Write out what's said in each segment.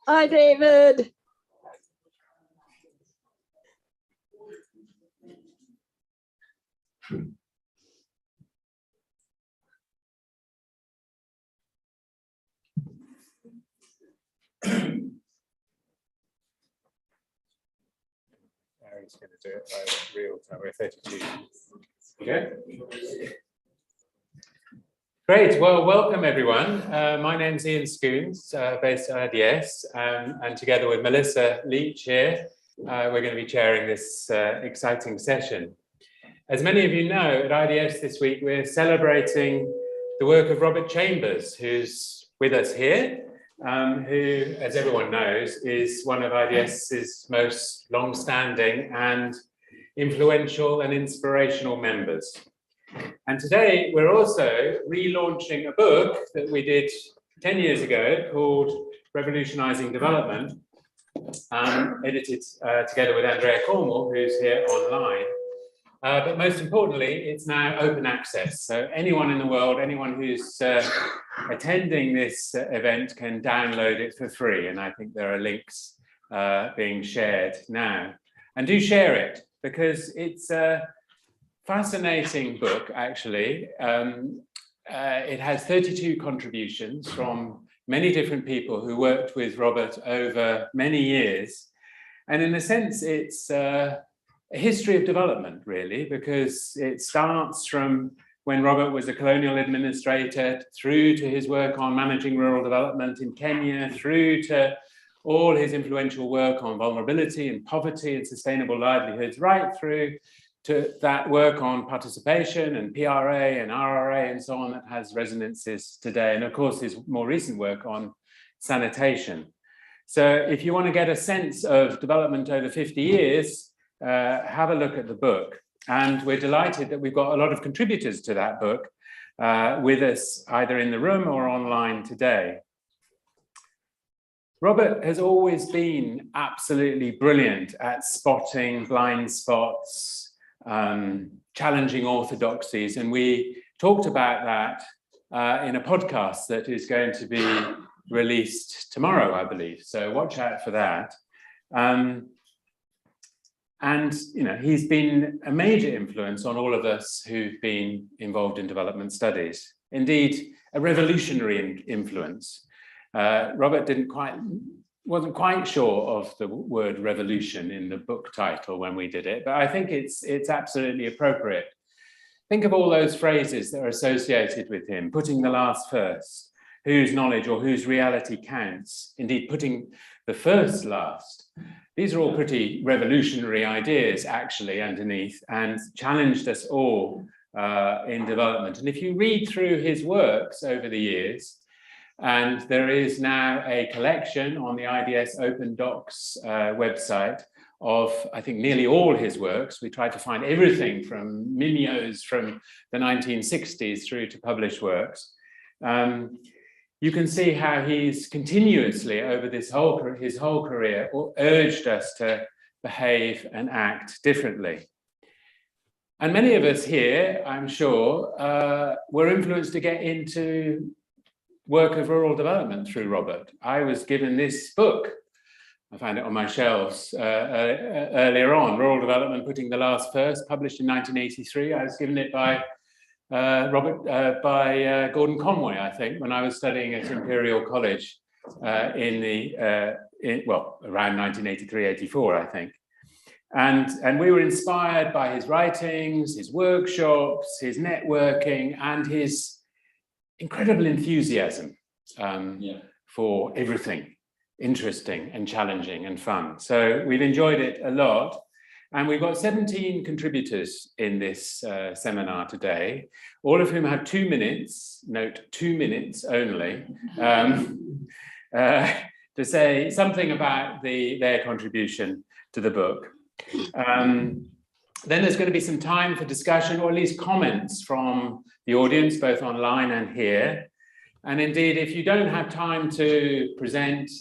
Hi, David. Gary's going to do it by real time. We're 32. Okay. Great. Well, welcome everyone. My name's Ian Scoons, based at IDS, and together with Melissa Leach here, we're going to be chairing this exciting session. As many of you know, at IDS this week, we're celebrating the work of Robert Chambers, who's with us here, who, as everyone knows, is one of IDS's most long-standing and influential and inspirational members. And today we're also relaunching a book that we did 10 years ago called Revolutionizing Development, edited together with Andrea Cornwall, who's here online. But most importantly, it's now open access. So anyone in the world, anyone who's attending this event can download it for free. And I think there are links being shared now. And do share it, because it's a fascinating book, actually. It has 32 contributions from many different people who worked with Robert over many years. And in a sense, it's a history of development, really, because it starts from when Robert was a colonial administrator through to his work on managing rural development in Kenya, through to all his influential work on vulnerability and poverty and sustainable livelihoods, right through to that work on participation and PRA and RRA and so on that has resonances today. And of course, his more recent work on sanitation. So if you want to get a sense of development over 50 years, have a look at the book. And we're delighted that we've got a lot of contributors to that book with us either in the room or online today. Robert has always been absolutely brilliant at spotting blind spots, challenging orthodoxies, and we talked about that in a podcast that is going to be released tomorrow, I believe. So watch out for that. And you know, he's been a major influence on all of us who've been involved in development studies. Indeed, a revolutionary influence. Robert wasn't quite sure of the word revolution in the book title when we did it, but I think it's absolutely appropriate. Think of all those phrases that are associated with him: putting the last first, whose knowledge or whose reality counts, indeed putting the first last. These are all pretty revolutionary ideas, actually, underneath, and challenged us all in development. And if you read through his works over the years, and there is now a collection on the IDS Open Docs website of, I think, nearly all his works. We tried to find everything from mimeos from the 1960s through to published works. You can see how he's continuously, over his whole career, urged us to behave and act differently. And many of us here, I'm sure, were influenced to get into work of rural development through Robert. I was given this book. I found it on my shelves earlier on, Rural Development, Putting the Last First, published in 1983. I was given it by Gordon Conway, I think, when I was studying at Imperial College around 1983-84, I think. And we were inspired by his writings, his workshops, his networking, and his incredible enthusiasm for everything interesting and challenging and fun. So we've enjoyed it a lot. And we've got 17 contributors in this seminar today, all of whom have 2 minutes, note 2 minutes only, to say something about their contribution to the book. Then there's going to be some time for discussion, or at least comments from the audience, both online and here. And indeed, if you don't have time to present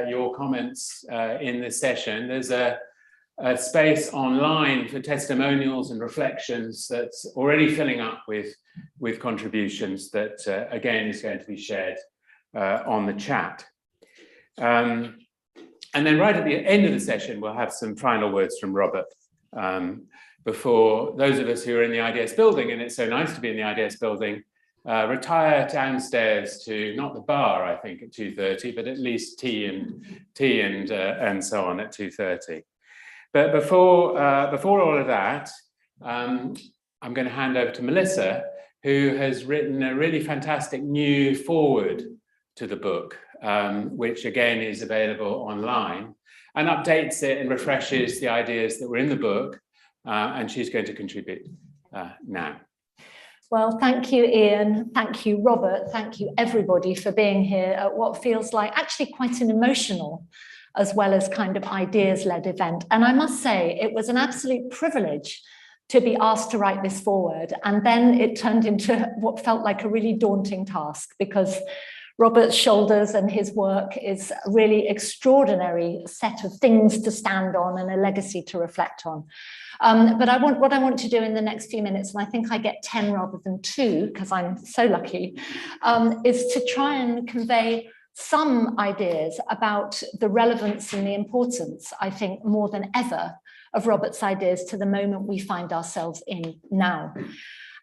your comments in this session, there's a a space online for testimonials and reflections that's already filling up with contributions that, again, is going to be shared on the chat. And then right at the end of the session, we'll have some final words from Robert before those of us who are in the IDS building, and it's so nice to be in the IDS building, retire downstairs to not the bar, I think, at 2:30, but at least tea and so on at 2:30. But before all of that, I'm going to hand over to Melissa, who has written a really fantastic new foreword to the book, which again is available online, and updates it and refreshes the ideas that were in the book, and she's going to contribute now. Well, thank you, Ian. Thank you, Robert. Thank you, everybody, for being here at what feels like actually quite an emotional as well as kind of ideas-led event. And I must say, it was an absolute privilege to be asked to write this foreword. And then it turned into what felt like a really daunting task, because Robert's shoulders and his work is a really extraordinary set of things to stand on and a legacy to reflect on. But what I want to do in the next few minutes, and I think I get 10 rather than 2, because I'm so lucky, is to try and convey some ideas about the relevance and the importance, I think, more than ever, of Robert's ideas to the moment we find ourselves in now.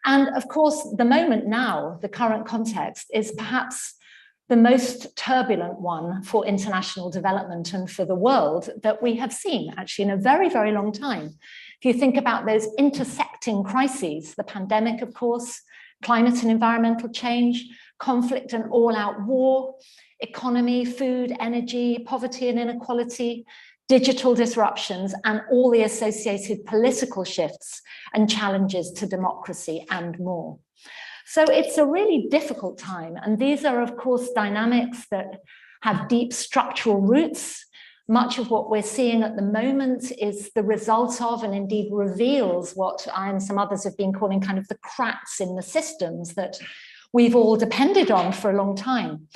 And of course, the moment now, the current context, is perhaps the most turbulent one for international development and for the world that we have seen, actually, in a very, very long time. If you think about those intersecting crises, the pandemic, of course, climate and environmental change, conflict and all-out war, economy, food, energy, poverty and inequality, digital disruptions, and all the associated political shifts and challenges to democracy and more. So it's a really difficult time. And these are, of course, dynamics that have deep structural roots. Much of what we're seeing at the moment is the result of, and indeed reveals, what I and some others have been calling kind of the cracks in the systems that we've all depended on for a long time.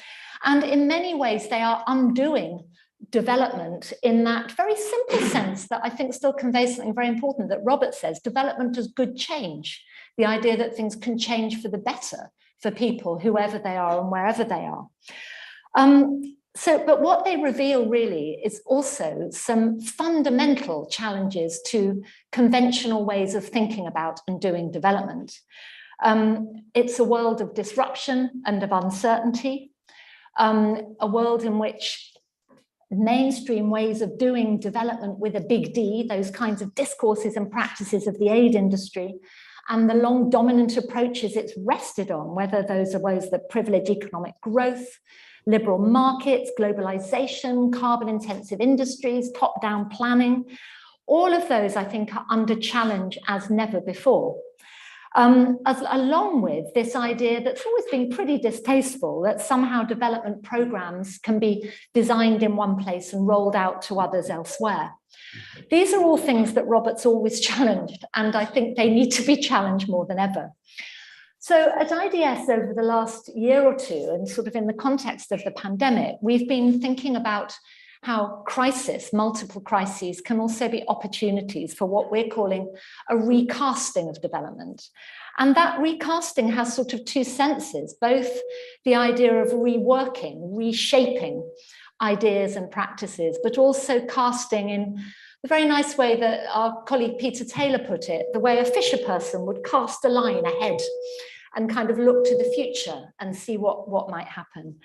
And in many ways, they are undoing development in that very simple sense that I think still conveys something very important that Robert says: development is good change. The idea that things can change for the better for people, whoever they are and wherever they are. But what they reveal really is also some fundamental challenges to conventional ways of thinking about and doing development. It's a world of disruption and of uncertainty, a world in which mainstream ways of doing development with a big D, those kinds of discourses and practices of the aid industry, and the long dominant approaches it's rested on, whether those are ways that privilege economic growth, liberal markets, globalization, carbon-intensive industries, top-down planning, all of those, I think, are under challenge as never before. Along with this idea that's always been pretty distasteful, that somehow development programs can be designed in one place and rolled out to others elsewhere. These are all things that Robert's always challenged, and I think they need to be challenged more than ever. So at IDS over the last year or two, and sort of in the context of the pandemic, we've been thinking about how crisis, multiple crises, can also be opportunities for what we're calling a recasting of development. And that recasting has sort of two senses, both the idea of reworking, reshaping ideas and practices, but also casting in the very nice way that our colleague Peter Taylor put it, the way a fisher person would cast a line ahead and kind of look to the future and see what might happen.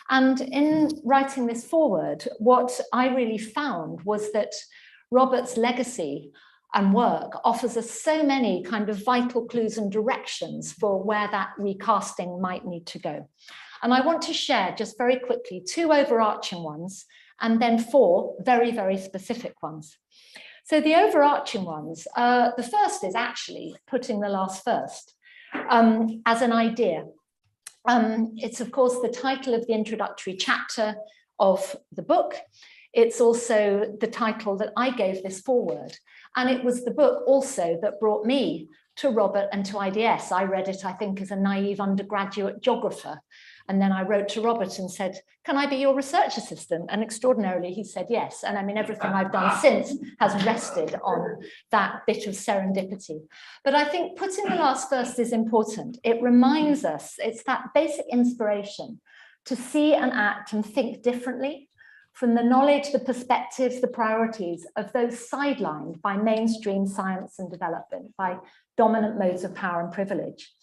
And in writing this foreword, what I really found was that Robert's legacy and work offers us so many kind of vital clues and directions for where that recasting might need to go. And I want to share just very quickly 2 overarching ones and then 4 very, very specific ones. So the overarching ones, the first is actually putting the last first as an idea. It's, of course, the title of the introductory chapter of the book. It's also the title that I gave this foreword. And it was the book also that brought me to Robert and to IDS. I read it, I think, as a naive undergraduate geographer. And then I wrote to Robert and said, can I be your research assistant? And extraordinarily, he said yes. And I mean, everything I've done since has rested on that bit of serendipity. But I think putting the last first is important. It reminds us, it's that basic inspiration to see and act and think differently from the knowledge, the perspectives, the priorities of those sidelined by mainstream science and development, by dominant modes of power and privilege.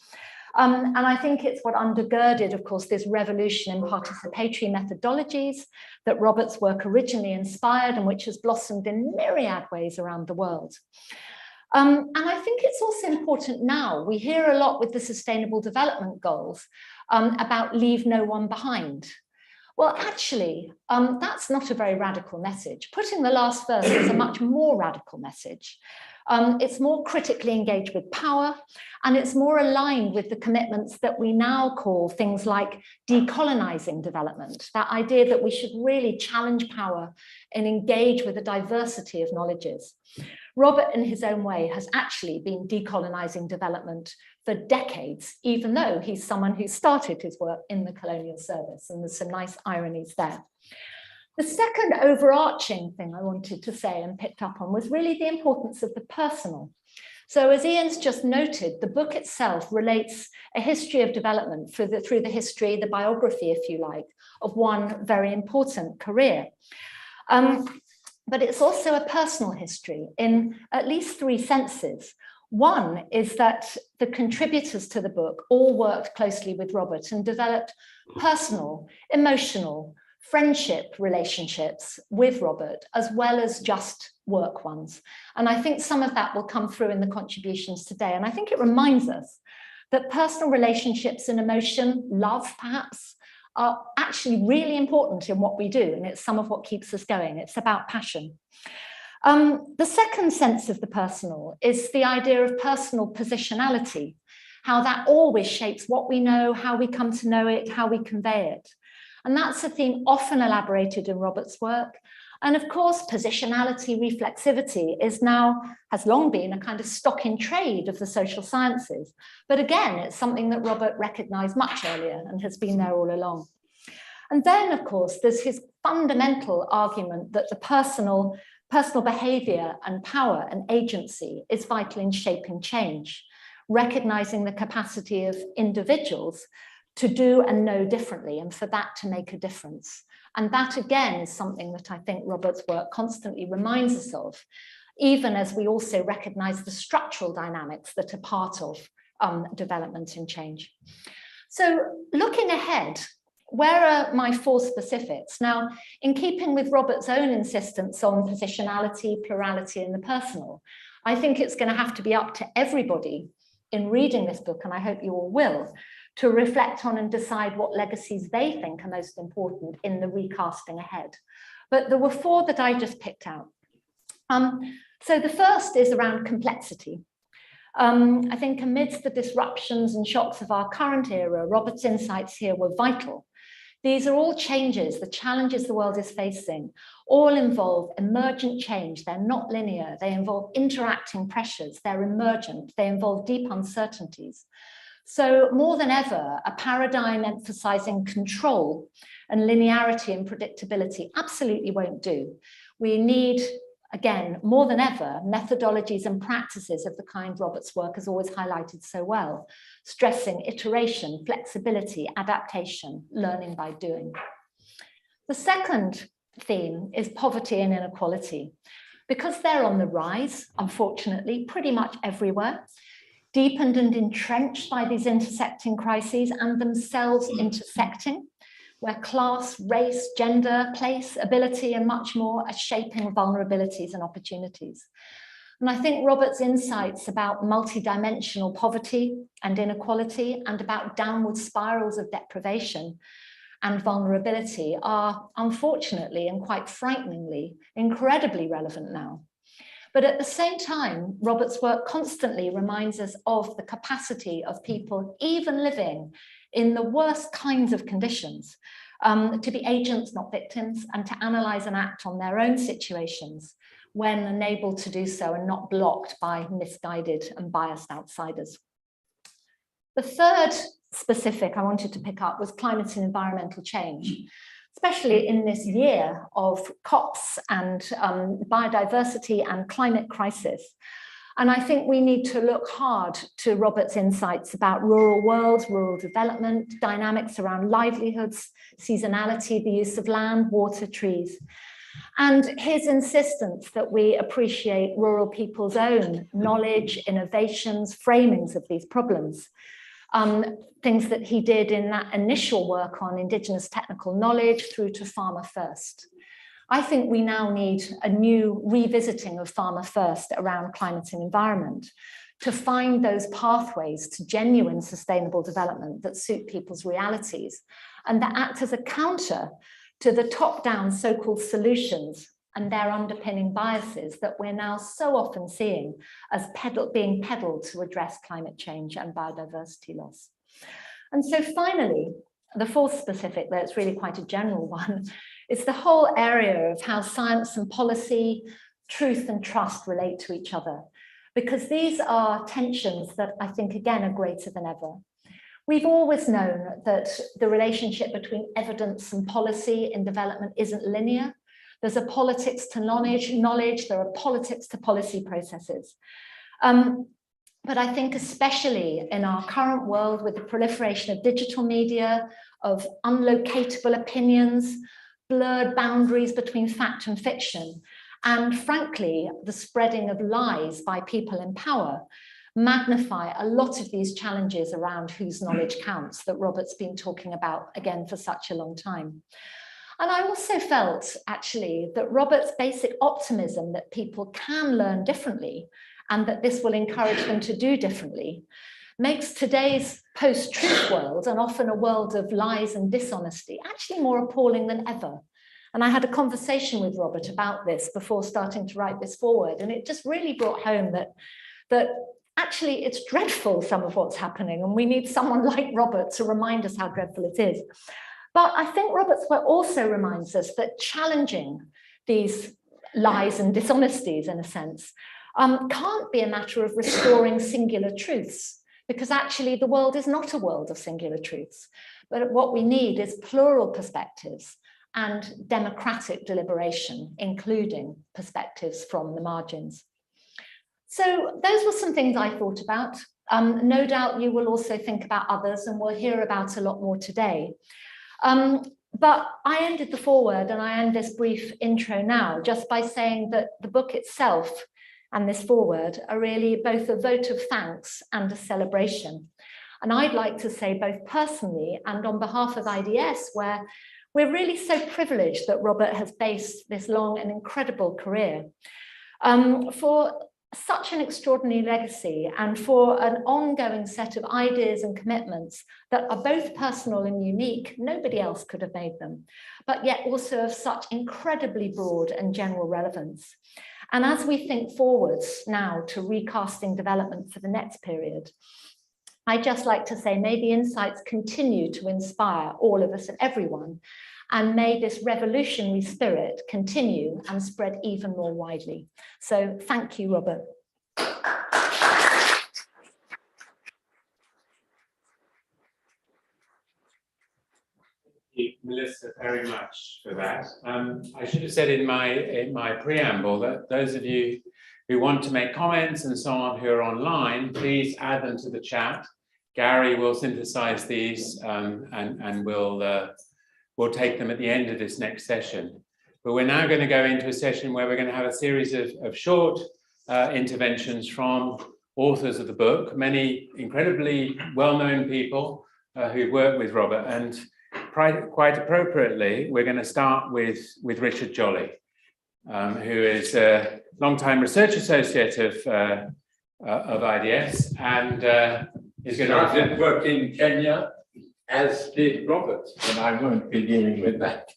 And I think it's what undergirded, of course, this revolution in participatory methodologies that Robert's work originally inspired and which has blossomed in myriad ways around the world. And I think it's also important now, we hear a lot with the Sustainable Development Goals about leave no one behind. Well, actually, that's not a very radical message. Putting the last first is a much more radical message. It's more critically engaged with power, and it's more aligned with the commitments that we now call things like decolonizing development, that idea that we should really challenge power and engage with a diversity of knowledges. Robert, in his own way, has actually been decolonizing development for decades, even though he's someone who started his work in the colonial service, and there's some nice ironies there. The second overarching thing I wanted to say and picked up on was really the importance of the personal. So as Ian's just noted, the book itself relates a history of development through the history, the biography, if you like, of one very important career. But it's also a personal history in at least three senses. One is that the contributors to the book all worked closely with Robert and developed personal, emotional, friendship relationships with Robert, as well as just work ones. And I think some of that will come through in the contributions today. And I think it reminds us that personal relationships and emotion, love perhaps, are actually really important in what we do. And it's some of what keeps us going. It's about passion. The second sense of the personal is the idea of personal positionality, how that always shapes what we know, how we come to know it, how we convey it. And that's a theme often elaborated in Robert's work. And of course, positionality, reflexivity has long been a kind of stock in trade of the social sciences. But again, it's something that Robert recognized much earlier and has been there all along. And then, of course, there's his fundamental argument that the personal behavior and power and agency is vital in shaping change, recognizing the capacity of individuals to do and know differently, and for that to make a difference. And that, again, is something that I think Robert's work constantly reminds us of, even as we also recognize the structural dynamics that are part of development and change. So looking ahead, where are my four specifics? Now, in keeping with Robert's own insistence on positionality, plurality, and the personal, I think it's going to have to be up to everybody in reading this book, and I hope you all will, to reflect on and decide what legacies they think are most important in the recasting ahead. But there were four that I just picked out. So the first is around complexity. I think amidst the disruptions and shocks of our current era, Robert's insights here were vital. These are all changes, the challenges the world is facing, all involve emergent change. They're not linear. They involve interacting pressures. They're emergent. They involve deep uncertainties. So more than ever, a paradigm emphasizing control and linearity and predictability absolutely won't do. We need, again, more than ever, methodologies and practices of the kind Robert's work has always highlighted so well, stressing iteration, flexibility, adaptation, learning by doing. The second theme is poverty and inequality. Because they're on the rise, unfortunately, pretty much everywhere, deepened and entrenched by these intersecting crises and themselves intersecting, where class, race, gender, place, ability, and much more are shaping vulnerabilities and opportunities. And I think Robert's insights about multidimensional poverty and inequality and about downward spirals of deprivation and vulnerability are unfortunately and quite frighteningly incredibly relevant now. But at the same time, Robert's work constantly reminds us of the capacity of people, even living in the worst kinds of conditions, to be agents, not victims, and to analyze and act on their own situations when enabled to do so and not blocked by misguided and biased outsiders. The third specific I wanted to pick up was climate and environmental change, especially in this year of COPs and biodiversity and climate crisis. And I think we need to look hard to Robert's insights about rural worlds, rural development, dynamics around livelihoods, seasonality, the use of land, water, trees, and his insistence that we appreciate rural people's own knowledge, innovations, framings of these problems. Things that he did in that initial work on Indigenous technical knowledge through to Farmer First. I think we now need a new revisiting of Farmer First around climate and environment to find those pathways to genuine sustainable development that suit people's realities and that act as a counter to the top-down so-called solutions and their underpinning biases that we're now so often seeing as being peddled to address climate change and biodiversity loss. And so finally, the fourth specific, that's really quite a general one, is the whole area of how science and policy, truth and trust relate to each other, because these are tensions that I think, again, are greater than ever. We've always known that the relationship between evidence and policy in development isn't linear. There's a politics to knowledge, there are politics to policy processes. But I think especially in our current world with the proliferation of digital media, of unlocatable opinions, blurred boundaries between fact and fiction, and frankly, the spreading of lies by people in power, magnify a lot of these challenges around whose knowledge counts that Robert's been talking about again for such a long time. And I also felt actually that Robert's basic optimism that people can learn differently and that this will encourage them to do differently makes today's post-truth world, and often a world of lies and dishonesty, actually more appalling than ever. And I had a conversation with Robert about this before starting to write this forward, and it just really brought home that actually it's dreadful, some of what's happening, and we need someone like Robert to remind us how dreadful it is. But I think Robert's work also reminds us that challenging these lies and dishonesties, in a sense, can't be a matter of restoring singular truths, because actually the world is not a world of singular truths. But what we need is plural perspectives and democratic deliberation, including perspectives from the margins. So those were some things I thought about. No doubt you will also think about others, and we'll hear about a lot more today. But I ended the foreword and I end this brief intro now just by saying that the book itself and this foreword are really both a vote of thanks and a celebration. And I'd like to say both personally and on behalf of IDS, where we're really so privileged that Robert has based this long and incredible career, for such an extraordinary legacy and for an ongoing set of ideas and commitments that are both personal and unique. Nobody else could have made them, but yet also of such incredibly broad and general relevance. And as we think forwards now to recasting development for the next period, I'd just like to say, may the insights continue to inspire all of us and everyone, and may this revolutionary spirit continue and spread even more widely. So thank you, Robert. Thank you, Melissa, very much for that. I should have said in my preamble that those of you who want to make comments and so on who are online, please add them to the chat. Gary will synthesize these and we'll take them at the end of this next session. But we're now going to go into a session where we're going to have a series of short interventions from authors of the book, many incredibly well-known people who work with Robert. And quite appropriately, we're going to start with Richard Jolly, who is a long-time research associate of IDS and is going to... I did work in Kenya, as did Robert, and I won't be dealing with that.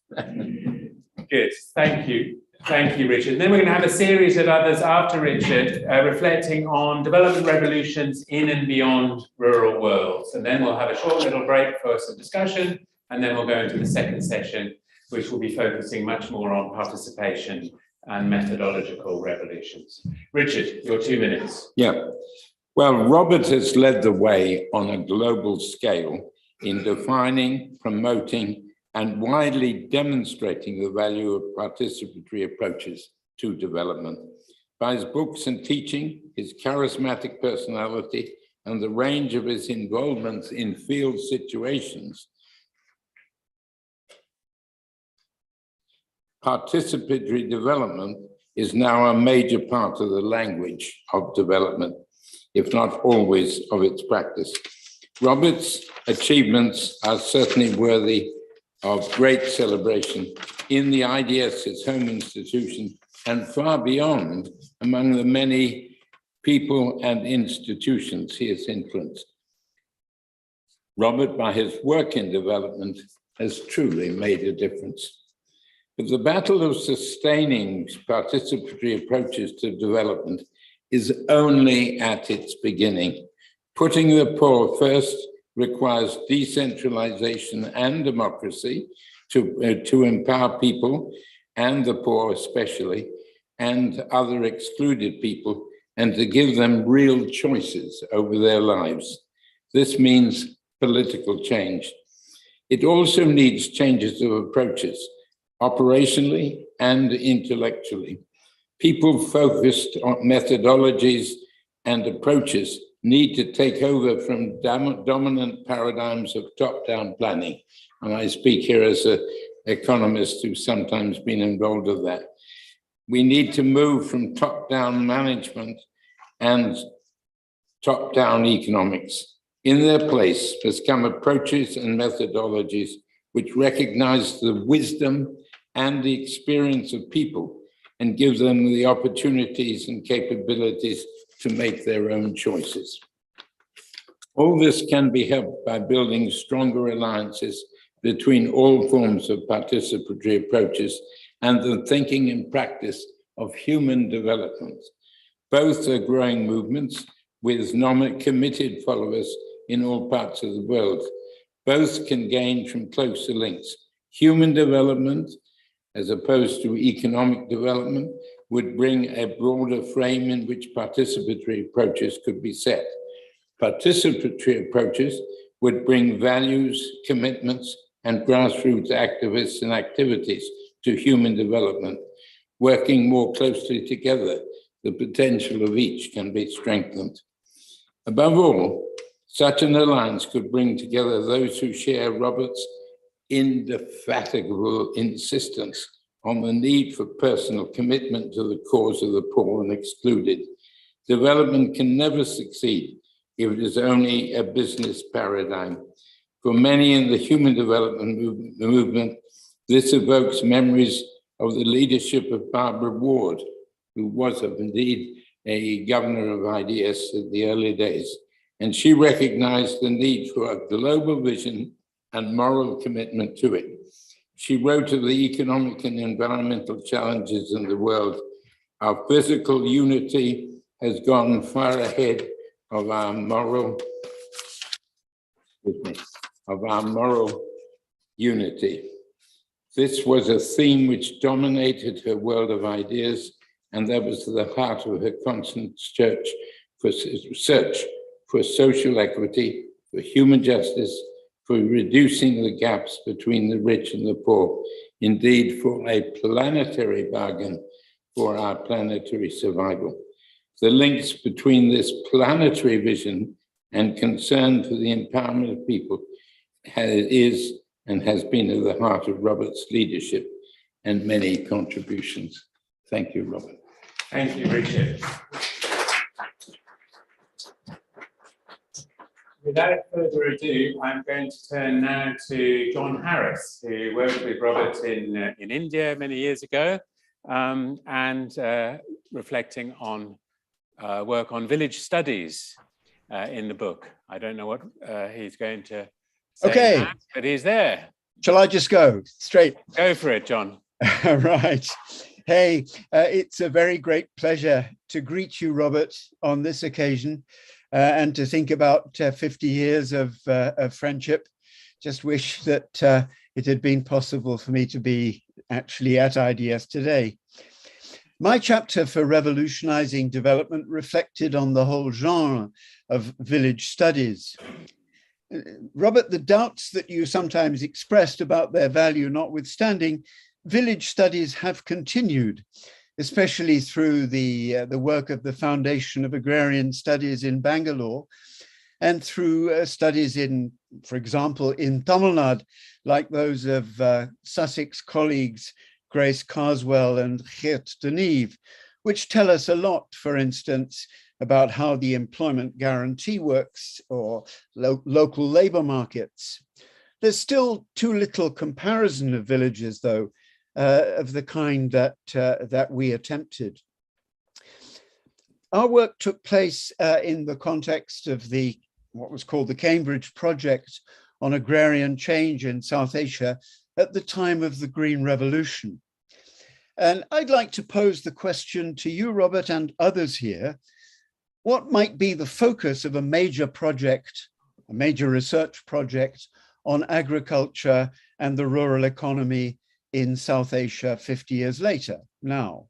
Good, thank you. Thank you, Richard. And then we're going to have a series of others after Richard, reflecting on development revolutions in and beyond rural worlds. And then we'll have a short little break for some discussion, and then we'll go into the second session, which will be focusing much more on participation and methodological revolutions. Richard, your 2 minutes. Yeah. Well, Robert has led the way on a global scale in defining, promoting, and widely demonstrating the value of participatory approaches to development. By his books and teaching, his charismatic personality, and the range of his involvements in field situations, participatory development is now a major part of the language of development, if not always of its practice. Robert's achievements are certainly worthy of great celebration in the IDS, his home institution, and far beyond among the many people and institutions he has influenced. Robert, by his work in development, has truly made a difference. But the battle of sustaining participatory approaches to development is only at its beginning. Putting the poor first requires decentralization and democracy to empower people, and the poor especially, and other excluded people, and to give them real choices over their lives. This means political change. It also needs changes of approaches, operationally and intellectually. People-focused methodologies and approaches need to take over from dominant paradigms of top-down planning. And I speak here as an economist who's sometimes been involved with that. We need to move from top-down management and top-down economics. In their place must come approaches and methodologies which recognize the wisdom and the experience of people and give them the opportunities and capabilities to make their own choices. All this can be helped by building stronger alliances between all forms of participatory approaches and the thinking and practice of human development. Both are growing movements with committed followers in all parts of the world. Both can gain from closer links. Human development, as opposed to economic development, would bring a broader frame in which participatory approaches could be set. Participatory approaches would bring values, commitments, and grassroots activists and activities to human development. Working more closely together, the potential of each can be strengthened. Above all, such an alliance could bring together those who share Robert's indefatigable insistence on the need for personal commitment to the cause of the poor and excluded. Development can never succeed if it is only a business paradigm. For many in the human development movement, this evokes memories of the leadership of Barbara Ward, who was indeed a governor of IDS in the early days. And she recognized the need for a global vision and moral commitment to it. She wrote of the economic and environmental challenges in the world. Our physical unity has gone far ahead of our moral unity. This was a theme which dominated her world of ideas, and that was the heart of her constant search for social equity, for human justice, for reducing the gaps between the rich and the poor, indeed for a planetary bargain for our planetary survival. The links between this planetary vision and concern for the empowerment of people is and has been at the heart of Robert's leadership and many contributions. Thank you, Robert. Thank you, Richard. Without further ado, I'm going to turn now to John Harris, who worked with Robert in India many years ago, and reflecting on work on village studies in the book. I don't know what he's going to say, okay, now, but he's there. Shall I just go straight? Go for it, John. Right. Hey, it's a very great pleasure to greet you, Robert, on this occasion. And to think about 50 years of friendship. Just wish that it had been possible for me to be actually at IDS today. My chapter for Revolutionizing Development reflected on the whole genre of village studies. Robert, the doubts that you sometimes expressed about their value notwithstanding, village studies have continued, especially through the work of the Foundation of Agrarian Studies in Bangalore, and through studies in, for example, in Tamil Nadu, like those of Sussex colleagues Grace Carswell and Geert de Neve, which tell us a lot, for instance, about how the employment guarantee works or local labor markets. There's still too little comparison of villages, though, of the kind that we attempted. Our work took place in the context of what was called the Cambridge Project on Agrarian Change in South Asia at the time of the Green Revolution. And I'd like to pose the question to you, Robert, and others here. What might be the focus of a major project, a major research project on agriculture and the rural economy in South Asia 50 years later now?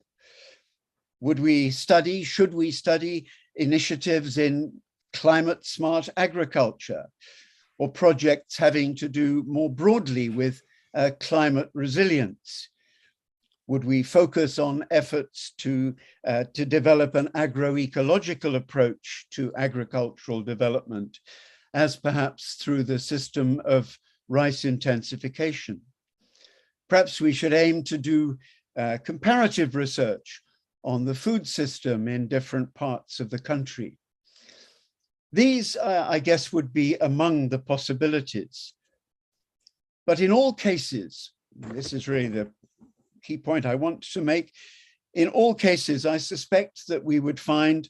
Should we study initiatives in climate smart agriculture or projects having to do more broadly with climate resilience? Would we focus on efforts to develop an agroecological approach to agricultural development, as perhaps through the system of rice intensification? Perhaps we should aim to do comparative research on the food system in different parts of the country. These, I guess, would be among the possibilities. But in all cases, this is really the key point I want to make, in all cases, I suspect that we would find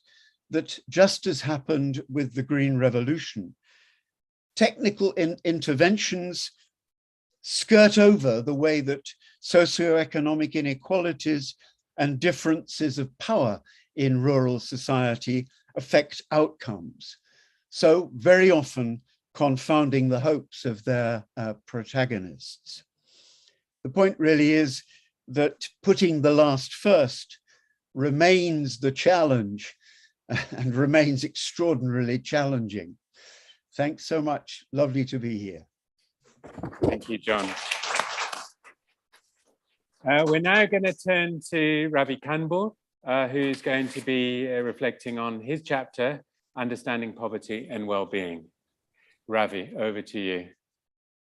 that, just as happened with the Green Revolution, technical interventions skirt over the way that socioeconomic inequalities and differences of power in rural society affect outcomes. So very often confounding the hopes of their protagonists. The point really is that putting the last first remains the challenge and remains extraordinarily challenging. Thanks so much. Lovely to be here. Thank you, John. We're now going to turn to Ravi Kanbur, who's going to be reflecting on his chapter, Understanding Poverty and Wellbeing. Ravi, over to you.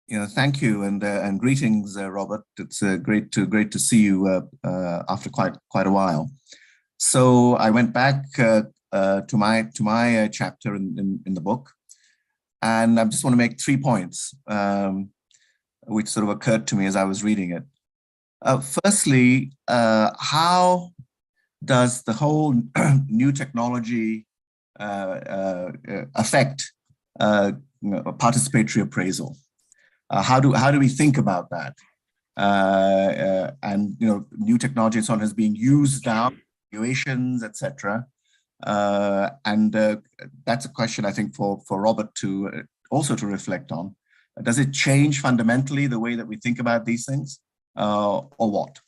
Yeah, thank you, and greetings, Robert. It's great to see you after quite a while. So I went back to my chapter in the book, and I just want to make 3 points, which sort of occurred to me as I was reading it. Firstly, how does the whole new technology affect participatory appraisal? How do we think about that? And new technology and so on is being used now, evaluations, etc. And that's a question I think for Robert to also to reflect on. Does it change fundamentally the way that we think about these things, or what?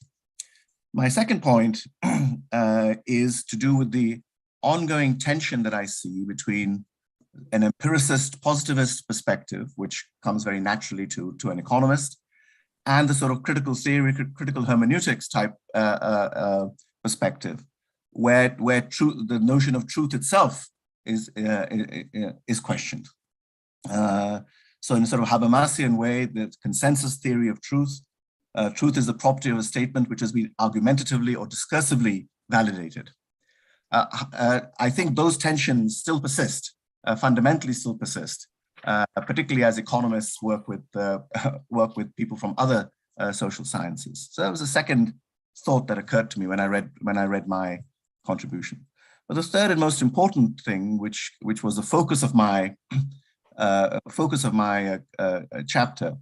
My second point is to do with the ongoing tension that I see between an empiricist positivist perspective, which comes very naturally to an economist, and the sort of critical theory, critical hermeneutics type perspective, where the notion of truth itself is questioned. So in a sort of Habermasian way, the consensus theory of truth, truth is the property of a statement which has been argumentatively or discursively validated. I think those tensions still persist. Fundamentally still persist, particularly as economists work with people from other social sciences. So that was the second thought that occurred to me when I read my contribution. But the third and most important thing, which was the focus of my chapter,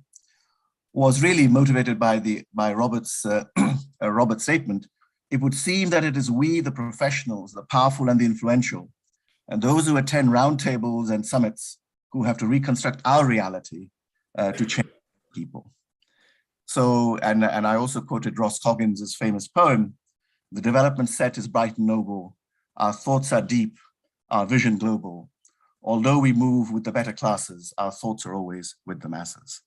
was really motivated by Robert's statement. It would seem that it is we, the professionals, the powerful and the influential, and those who attend roundtables and summits, who have to reconstruct our reality to change people. So, and I also quoted Ross Coggins's famous poem, The development set is bright and noble. Our thoughts are deep, our vision global. Although we move with the better classes, our thoughts are always with the masses.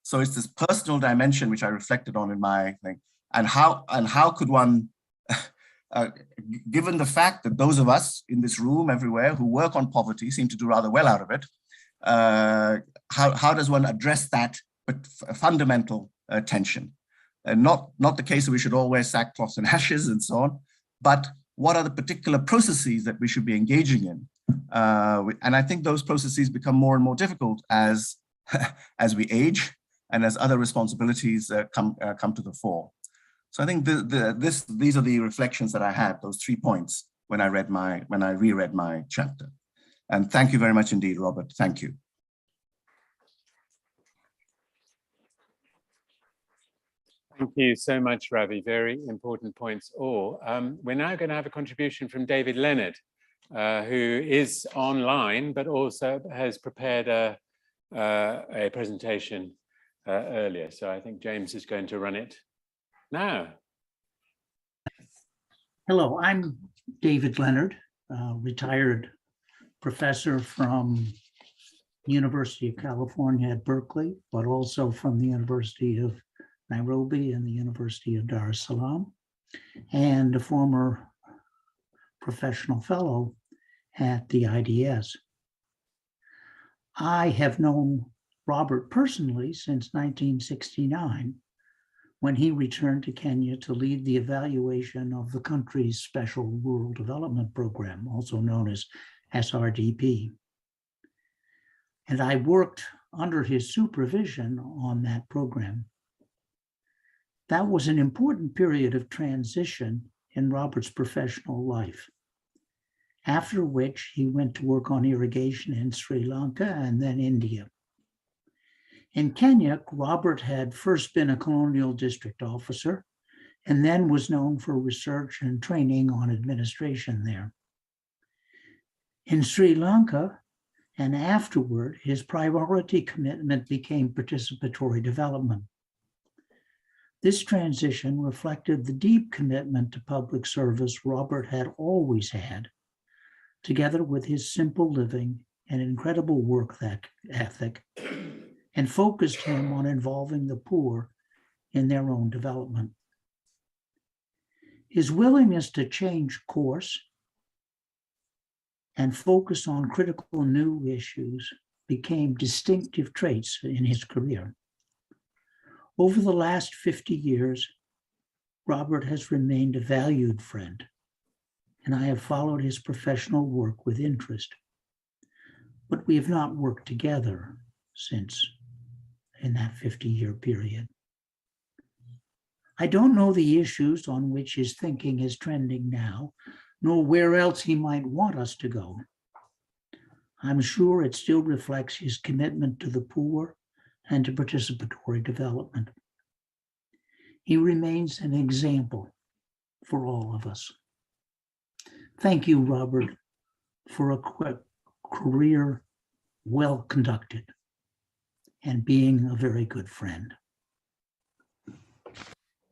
So it's this personal dimension which I reflected on in my thing. And how could one, given the fact that those of us in this room everywhere who work on poverty seem to do rather well out of it, how does one address that but fundamental tension? And not the case that we should all wear sackcloth and ashes and so on, but what are the particular processes that we should be engaging in? And I think those processes become more and more difficult as we age and as other responsibilities come to the fore. So I think these are the reflections that I had, those 3 points when I reread my chapter. And thank you very much indeed, Robert. Thank you. Thank you so much, Ravi. Very important points all. We're now going to have a contribution from David Leonard, who is online, but also has prepared a presentation earlier. So I think James is going to run it now. Hello, I'm David Leonard, retired professor from the University of California at Berkeley, but also from the University of Nairobi and the University of Dar es Salaam, and a former professional fellow at the IDS. I have known Robert personally since 1969, when he returned to Kenya to lead the evaluation of the country's Special Rural Development Program, also known as SRDP. And I worked under his supervision on that program. That was an important period of transition in Robert's professional life, after which he went to work on irrigation in Sri Lanka and then India. In Kenya, Robert had first been a colonial district officer and then was known for research and training on administration there. In Sri Lanka and afterward, his priority commitment became participatory development. This transition reflected the deep commitment to public service Robert had always had, together with his simple living and incredible work ethic, and focused him on involving the poor in their own development. His willingness to change course and focus on critical new issues became distinctive traits in his career. Over the last 50 years, Robert has remained a valued friend, and I have followed his professional work with interest. But we have not worked together since in that 50-year period. I don't know the issues on which his thinking is trending now, nor where else he might want us to go. I'm sure it still reflects his commitment to the poor and to participatory development. He remains an example for all of us. Thank you, Robert, for a career well conducted and being a very good friend.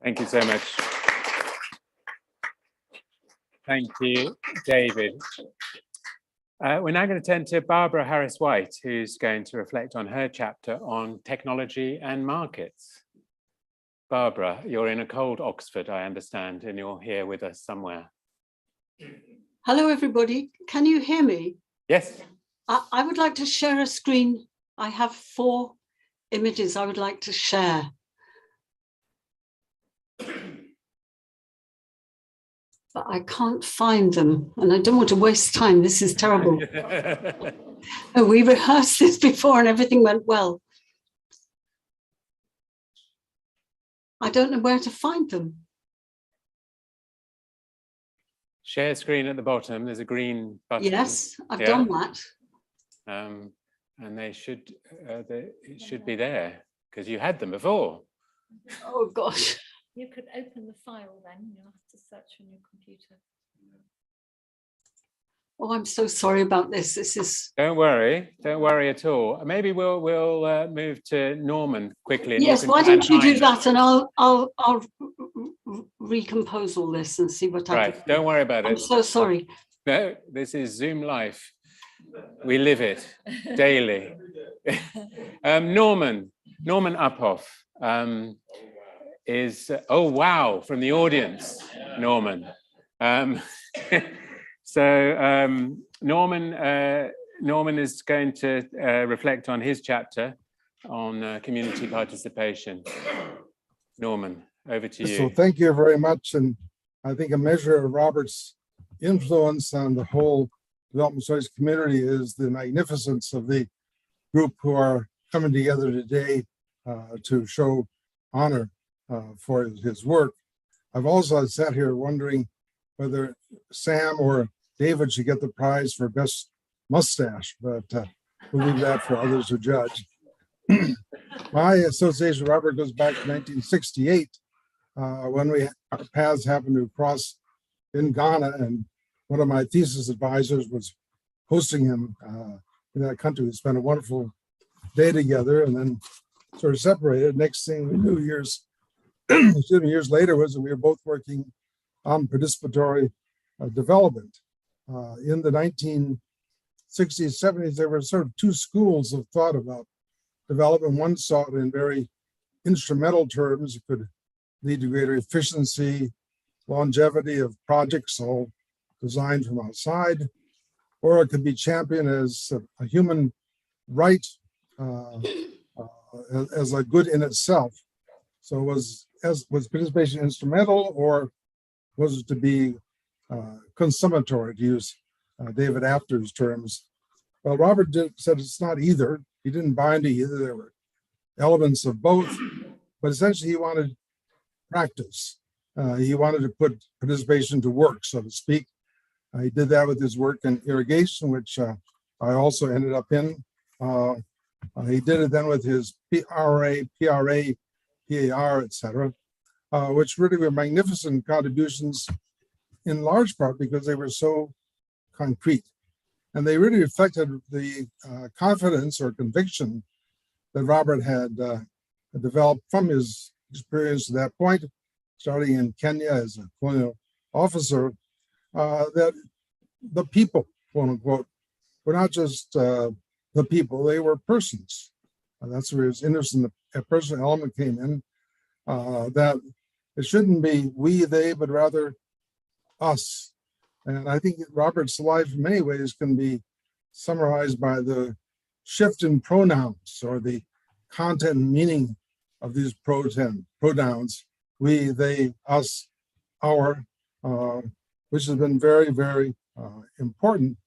Thank you so much. Thank you, David. We're now going to turn to Barbara Harris-White, who's going to reflect on her chapter on technology and markets. Barbara, you're in a cold Oxford, I understand, and you're here with us somewhere. Hello, everybody. Can you hear me? Yes. I would like to share a screen. I have 4 images I would like to share. But I can't find them, and I don't want to waste time. This is terrible. Oh, we rehearsed this before and everything went well. I don't know where to find them. Share screen at the bottom. There's a green button. Yes, I've done that. And they should it should be there because you had them before. Oh gosh. You could open the file then. You'll have to search on your computer. Oh, I'm so sorry about this. This is. Don't worry at all. Maybe we'll move to Norman quickly. And yes, why don't you do that, and I'll recompose all this and see what I can. Right, don't worry about it. I'm so sorry. No, this is Zoom life. We live it daily. Norman Uphoff is, oh wow, from the audience, Norman. Norman is going to reflect on his chapter on community participation. Norman, over to you. So thank you very much. And I think a measure of Robert's influence on the whole development studies community is the magnificence of the group who are coming together today to show honor for his work. I've also sat here wondering whether Sam or David should get the prize for best mustache, but we'll leave that for others to judge. My association with Robert goes back to 1968 when our paths happened to cross in Ghana, and one of my thesis advisors was hosting him in that country. We spent a wonderful day together and then sort of separated. Next thing we knew, years later, was that we were both working on participatory development. In the 1960s, 70s, there were sort of two schools of thought about development. One saw it in very instrumental terms. It could lead to greater efficiency, longevity of projects, all designed from outside, or it could be championed as a human right, as a good in itself. So was participation instrumental, or was it to be consummatory, to use David After's terms? Well, Robert said it's not either. He didn't buy into either. There were elements of both, but essentially he wanted practice. He wanted to put participation to work, so to speak. He did that with his work in irrigation, which I also ended up in. He did it then with his PRA, PAR, etc., which really were magnificent contributions, in large part because they were so concrete. And they really reflected the confidence or conviction that Robert had developed from his experience at that point, starting in Kenya as a colonial officer, that the people, quote unquote, were not just the people, they were persons. That's where his interest in the personal element came in, that it shouldn't be we, they, but rather us. And I think Robert's life in many ways can be summarized by the shift in pronouns, or the content and meaning of these pronouns, we, they, us, our, which has been very, very important,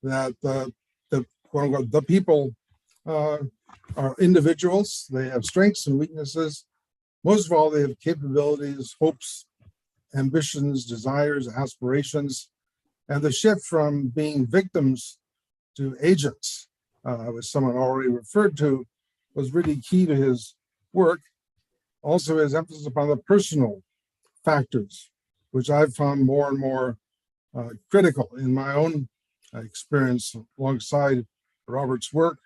that the quote unquote, the people are individuals. They have strengths and weaknesses. Most of all, they have capabilities, hopes, ambitions, desires, aspirations. And the shift from being victims to agents, which someone already referred to, was really key to his work. Also, his emphasis upon the personal factors, which I've found more and more critical in my own experience alongside Robert's work.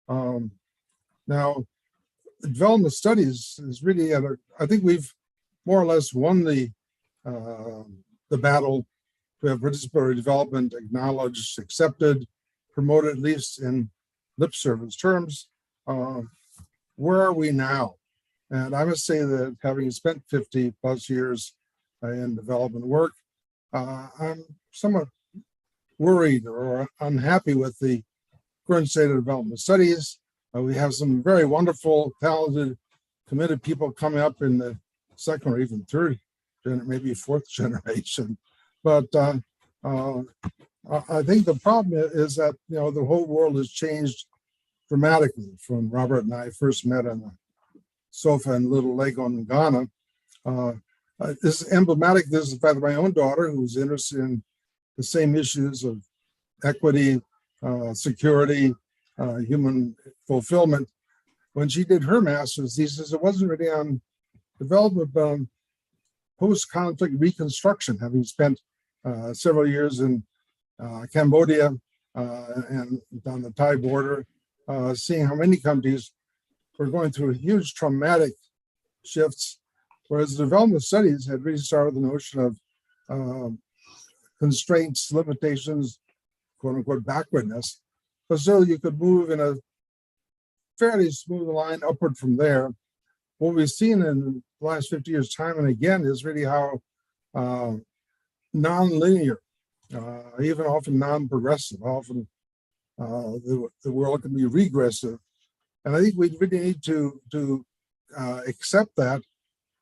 Now, development studies is really, I think we've more or less won the battle to have participatory development acknowledged, accepted, promoted, at least in lip service terms. Where are we now? And I must say that having spent 50 plus years in development work, I'm somewhat worried or unhappy with the current state of development studies. We have some very wonderful, talented, committed people coming up in the second or even third, maybe fourth generation. But I think the problem is that, you know, the whole world has changed dramatically from Robert and I first met on the sofa in Little Lego in Ghana. This is emblematic. This is the fact that my own daughter, who's interested in the same issues of equity, security, human fulfillment, when she did her master's thesis, it wasn't really on development, but on post-conflict reconstruction, having spent several years in Cambodia, and down the Thai border, seeing how many countries were going through huge traumatic shifts, whereas the development studies had really started the notion of constraints, limitations, quote unquote, backwardness. But still, you could move in a fairly smooth line upward from there. What we've seen in the last 50 years, time and again, is really how non-linear, even often non-progressive, often the world can be regressive. And I think we really need to accept that.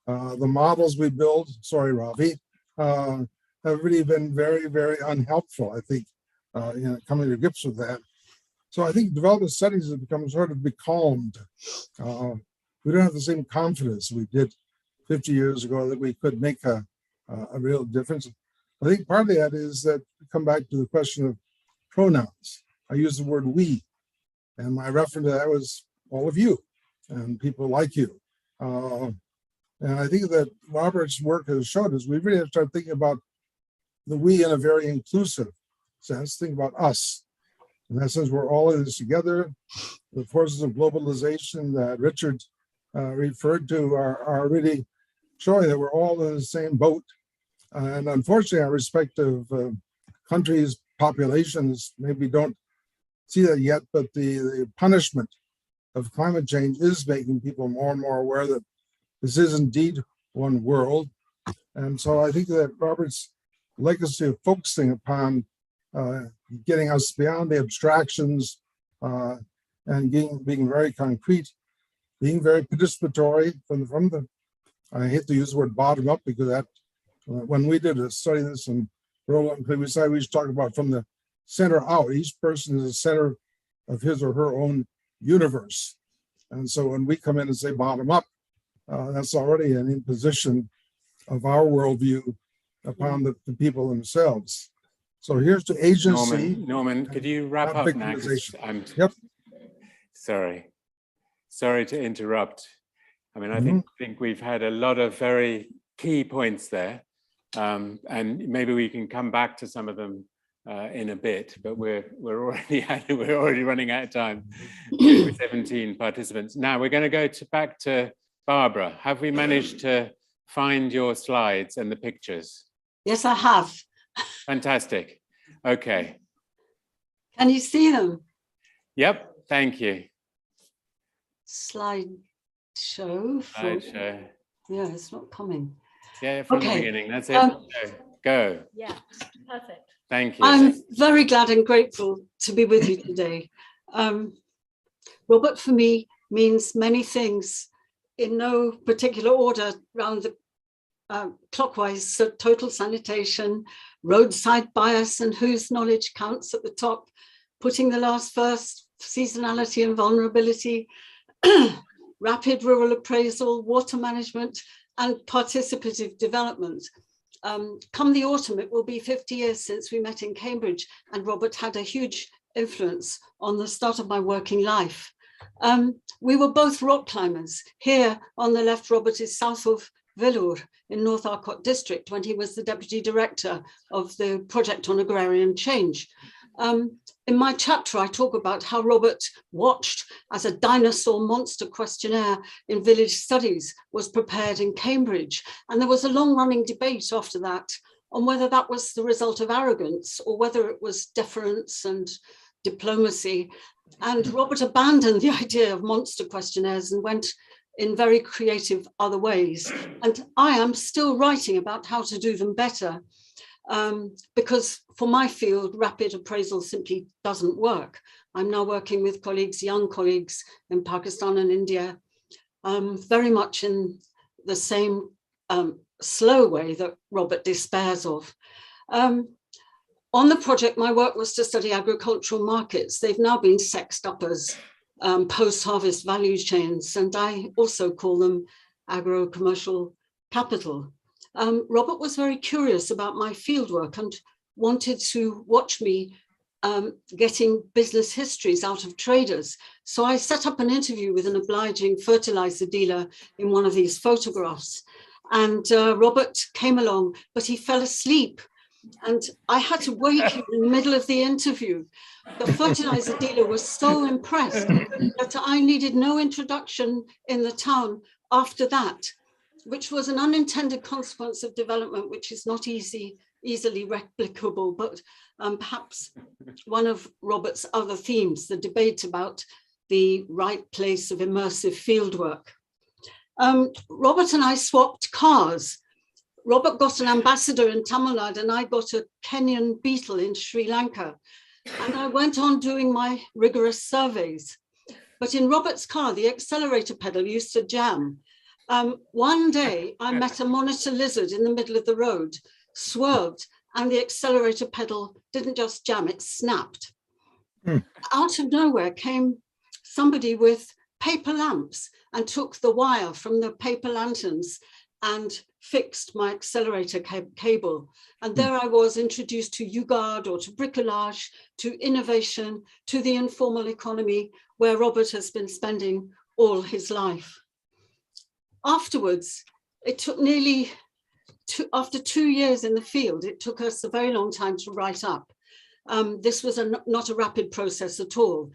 The models we build, sorry, Ravi, have really been very, very unhelpful, I think, coming to grips with that. So I think development studies have become sort of becalmed. We don't have the same confidence we did 50 years ago that we could make a real difference. I think part of that is that we come back to the question of pronouns. I use the word we, and my reference to that was all of you and people like you. And I think that Robert's work has showed us we really have to start thinking about the we in a very inclusive sense. Think about us. In that sense, we're all in this together. The forces of globalization that Richard referred to are really showing that we're all in the same boat. And unfortunately, our respective countries, populations maybe don't see that yet, but the punishment of climate change is making people more and more aware that this is indeed one world. And so I think that Robert's legacy of focusing upon getting us beyond the abstractions and being very concrete, being very participatory from the, I hate to use the word bottom up because that, when we did a study this and we decided we should talk about from the center out. Each person is the center of his or her own universe. And so when we come in and say bottom up, that's already an imposition of our worldview upon the people themselves. So here's the agency. Norman, could you wrap up now? Yep. Sorry to interrupt. I mean, I think we've had a lot of very key points there, and maybe we can come back to some of them in a bit. But we're already running out of time with 17 participants. Now we're going to go back to Barbara. Have we managed to find your slides and the pictures? Yes, I have. Fantastic. Okay. Can you see them? Yep. Thank you. Slideshow. Slideshow. Yeah, it's not coming. Yeah, from the beginning. That's it. Go. Yeah, perfect. Thank you. I'm very glad and grateful to be with you today. Robert, for me, means many things in no particular order around the clockwise. So total sanitation, roadside bias and whose knowledge counts at the top, putting the last first, seasonality and vulnerability, rapid rural appraisal, water management, and participative development. Come the autumn, it will be 50 years since we met in Cambridge, and Robert had a huge influence on the start of my working life. We were both rock climbers. Here on the left, Robert is south of Vellore in North Arcot district when he was the deputy director of the project on agrarian change. In my chapter, I talk about how Robert watched as a dinosaur monster questionnaire in village studies was prepared in Cambridge. And there was a long running debate after that on whether that was the result of arrogance or whether it was deference and diplomacy. And Robert abandoned the idea of monster questionnaires and went in very creative other ways. And I am still writing about how to do them better. Because for my field, rapid appraisal simply doesn't work. I'm now working with colleagues, young colleagues in Pakistan and India, very much in the same slow way that Robert despairs of. On the project, my work was to study agricultural markets. They've now been sexed up as post-harvest value chains, and I also call them agro-commercial capital. Robert was very curious about my fieldwork and wanted to watch me getting business histories out of traders. So I set up an interview with an obliging fertilizer dealer in one of these photographs. And Robert came along, but he fell asleep And I had to wake him in the middle of the interview. The fertilizer dealer was so impressed that I needed no introduction in the town after that, which was an unintended consequence of development, which is not easily replicable, but perhaps one of Robert's other themes, the debate about the right place of immersive fieldwork. Robert and I swapped cars. Robert got an ambassador in Tamil Nadu and I got a Kenyan beetle in Sri Lanka. And I went on doing my rigorous surveys. But in Robert's car, the accelerator pedal used to jam. One day I met a monitor lizard in the middle of the road, swerved, and the accelerator pedal didn't just jam, it snapped. Out of nowhere came somebody with paper lamps and took the wire from the paper lanterns and fixed my accelerator cable. And there I was, introduced to UGARD, or to bricolage, to innovation, to the informal economy, where Robert has been spending all his life. Afterwards, it took after 2 years in the field, it took us a very long time to write up. This was not a rapid process at all,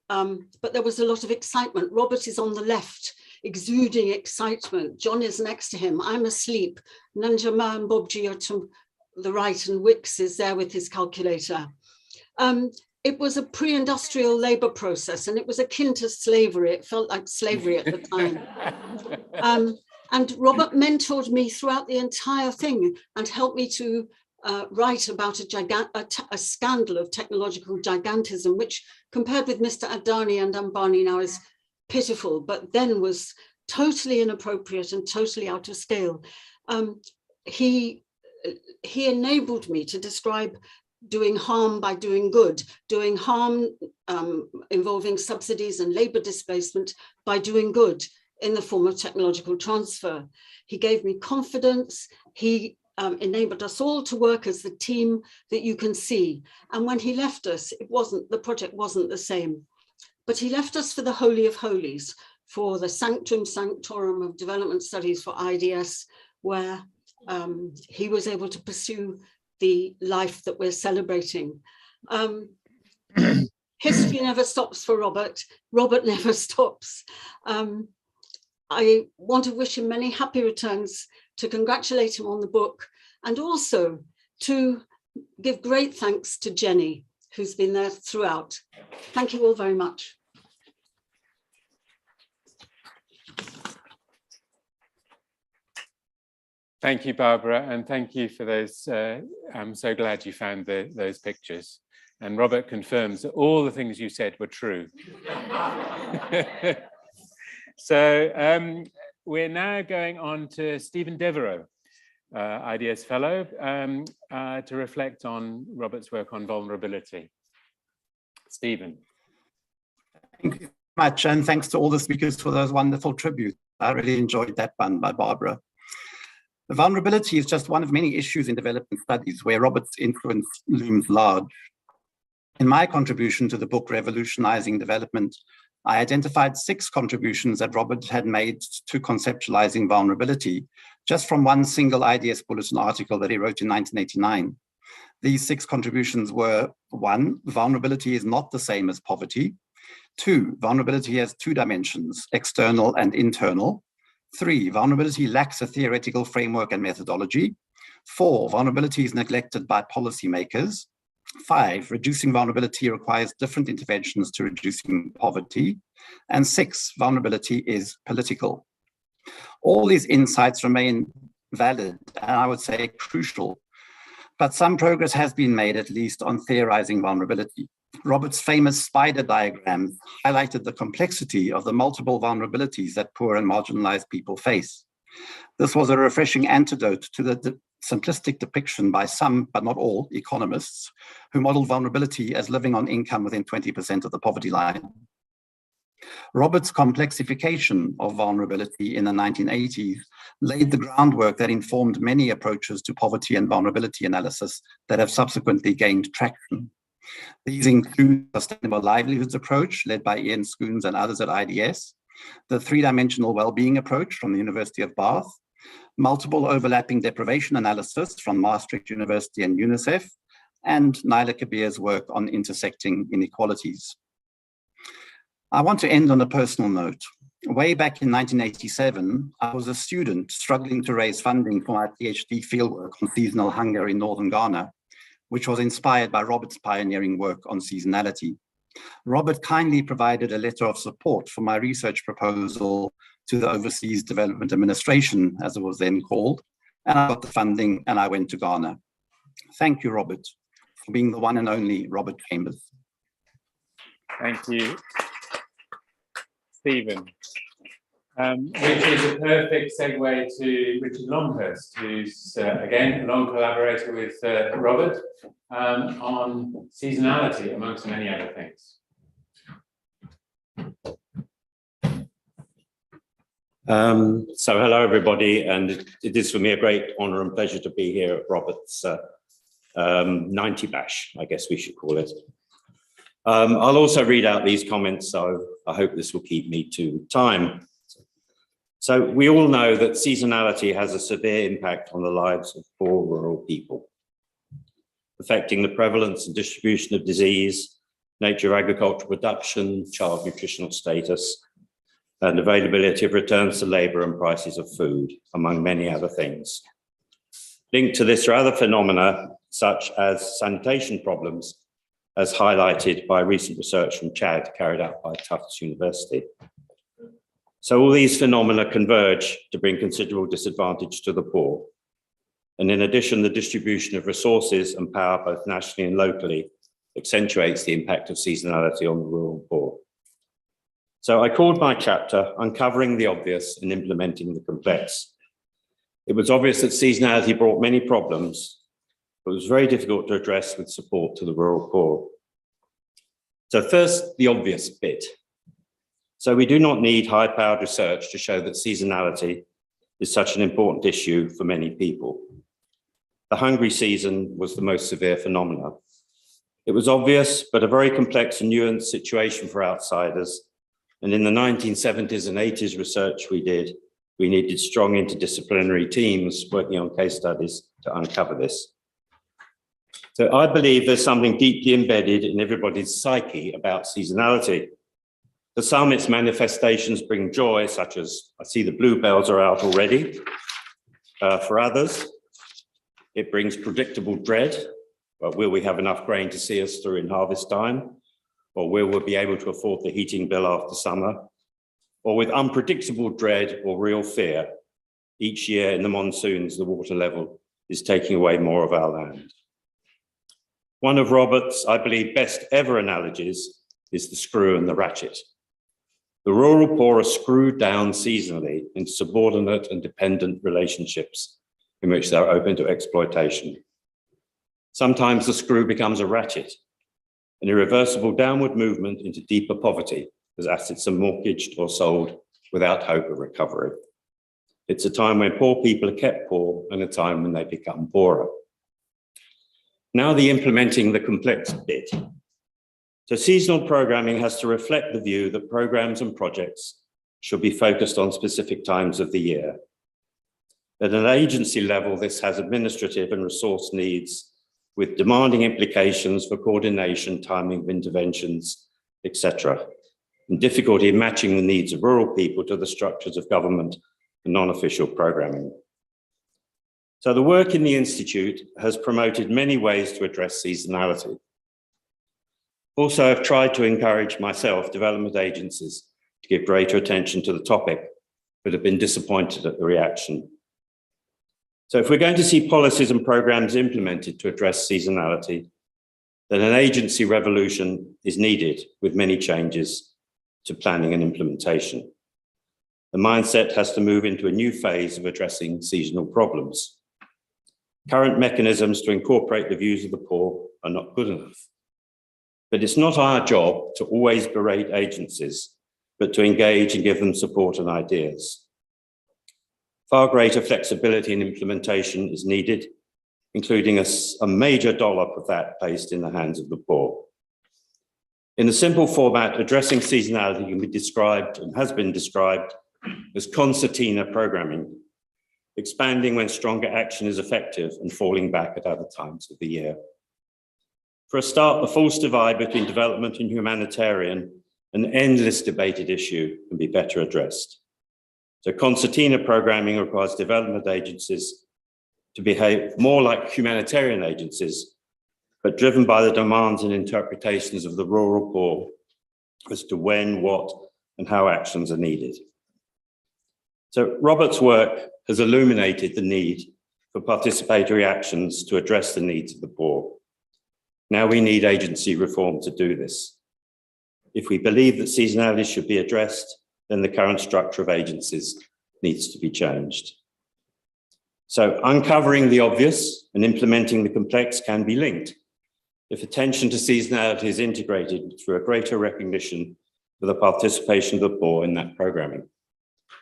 but there was a lot of excitement. Robert is on the left, exuding excitement. John is next to him. I'm asleep. Nanjama and Bobji are to the right, and Wicks is there with his calculator. It was a pre-industrial labor process, and it was akin to slavery. It felt like slavery at the time. And Robert mentored me throughout the entire thing and helped me to write about a scandal of technological gigantism, which compared with Mr. Adani and Ambani now is pitiful, but then was totally inappropriate and totally out of scale. He enabled me to describe doing harm by doing good, doing harm involving subsidies and labor displacement by doing good in the form of technological transfer. He gave me confidence. He enabled us all to work as the team that you can see. And when he left us, the project wasn't the same. But he left us for the Holy of Holies, for the Sanctum Sanctorum of Development Studies for IDS, where he was able to pursue the life that we're celebrating. History never stops for Robert. Robert never stops. I want to wish him many happy returns, to congratulate him on the book, and also to give great thanks to Jenny, who's been there throughout. Thank you all very much. Thank you, Barbara, and thank you for those. I'm so glad you found those pictures. And Robert confirms that all the things you said were true. So we're now going on to Stephen Devereux, IDS Fellow, to reflect on Robert's work on vulnerability. Stephen. Thank you very much, and thanks to all the speakers for those wonderful tributes. I really enjoyed that one by Barbara. Vulnerability is just one of many issues in development studies where Robert's influence looms large. In my contribution to the book Revolutionizing Development, I identified 6 contributions that Robert had made to conceptualizing vulnerability, just from one single IDS Bulletin article that he wrote in 1989. These 6 contributions were: 1, vulnerability is not the same as poverty. 2, vulnerability has 2 dimensions, external and internal. 3, vulnerability lacks a theoretical framework and methodology. 4, vulnerability is neglected by policymakers. 5, reducing vulnerability requires different interventions to reducing poverty. And 6, vulnerability is political. All these insights remain valid, and I would say crucial, but some progress has been made, at least, on theorizing vulnerability. Robert's famous spider diagrams highlighted the complexity of the multiple vulnerabilities that poor and marginalized people face. This was a refreshing antidote to the simplistic depiction by some, but not all, economists who modeled vulnerability as living on income within 20% of the poverty line. Robert's complexification of vulnerability in the 1980s laid the groundwork that informed many approaches to poverty and vulnerability analysis that have subsequently gained traction. These include the Sustainable Livelihoods approach, led by Ian Scoons and others at IDS, the 3-dimensional well-being approach from the University of Bath, multiple overlapping deprivation analysis from Maastricht University and UNICEF, and Naila Kabir's work on intersecting inequalities. I want to end on a personal note. Way back in 1987, I was a student struggling to raise funding for my PhD fieldwork on seasonal hunger in northern Ghana, which was inspired by Robert's pioneering work on seasonality. Robert kindly provided a letter of support for my research proposal to the Overseas Development Administration, as it was then called, and I got the funding and I went to Ghana. Thank you, Robert, for being the one and only Robert Chambers. Thank you, Stephen. Which is a perfect segue to Richard Longhurst, who's again a long collaborator with Robert on seasonality, amongst many other things. So hello everybody, and it is for me a great honor and pleasure to be here at Robert's 90 bash, I guess we should call it. I'll also read out these comments, so I hope this will keep me to time. So we all know that seasonality has a severe impact on the lives of poor rural people, affecting the prevalence and distribution of disease, nature of agricultural production, child nutritional status, and availability of returns to labour and prices of food, among many other things. Linked to this are other phenomena, such as sanitation problems, as highlighted by recent research from Chad carried out by Tufts University. So all these phenomena converge to bring considerable disadvantage to the poor. And in addition, the distribution of resources and power, both nationally and locally, accentuates the impact of seasonality on the rural poor. So I called my chapter Uncovering the Obvious and Implementing the Complex. It was obvious that seasonality brought many problems, but it was very difficult to address with support to the rural poor. So first, the obvious bit. So we do not need high-powered research to show that seasonality is such an important issue for many people. The hungry season was the most severe phenomenon. It was obvious, but a very complex and nuanced situation for outsiders. And in the 1970s and 80s research we did, we needed strong interdisciplinary teams working on case studies to uncover this. So I believe there's something deeply embedded in everybody's psyche about seasonality. For some, its manifestations bring joy, such as, I see the bluebells are out already. For others, it brings predictable dread. Well, will we have enough grain to see us through in harvest time? Or will we be able to afford the heating bill after summer? Or with unpredictable dread or real fear, each year in the monsoons, the water level is taking away more of our land. One of Robert's, I believe, best ever analogies is the screw and the ratchet. The rural poor are screwed down seasonally into subordinate and dependent relationships in which they're open to exploitation. Sometimes the screw becomes a ratchet, an irreversible downward movement into deeper poverty as assets are mortgaged or sold without hope of recovery. It's a time when poor people are kept poor and a time when they become poorer. Now the implementing the complex bit. So seasonal programming has to reflect the view that programs and projects should be focused on specific times of the year. At an agency level, this has administrative and resource needs with demanding implications for coordination, timing of interventions, etc., and difficulty in matching the needs of rural people to the structures of government and non-official programming. So the work in the Institute has promoted many ways to address seasonality. Also, I've tried to encourage myself, development agencies, to give greater attention to the topic, but have been disappointed at the reaction. So if we're going to see policies and programs implemented to address seasonality, then an agency revolution is needed with many changes to planning and implementation. The mindset has to move into a new phase of addressing seasonal problems. Current mechanisms to incorporate the views of the poor are not good enough. But it's not our job to always berate agencies, but to engage and give them support and ideas. Far greater flexibility in implementation is needed, including a major dollop of that placed in the hands of the poor. In a simple format, addressing seasonality can be described and has been described as concertina programming, expanding when stronger action is effective and falling back at other times of the year. For a start, the false divide between development and humanitarian, an endless debated issue, can be better addressed. So concertina programming requires development agencies to behave more like humanitarian agencies, but driven by the demands and interpretations of the rural poor as to when, what, and how actions are needed. So Robert's work has illuminated the need for participatory actions to address the needs of the poor. Now we need agency reform to do this. If we believe that seasonality should be addressed, then the current structure of agencies needs to be changed. So uncovering the obvious and implementing the complex can be linked if attention to seasonality is integrated through a greater recognition of the participation of the poor in that programming.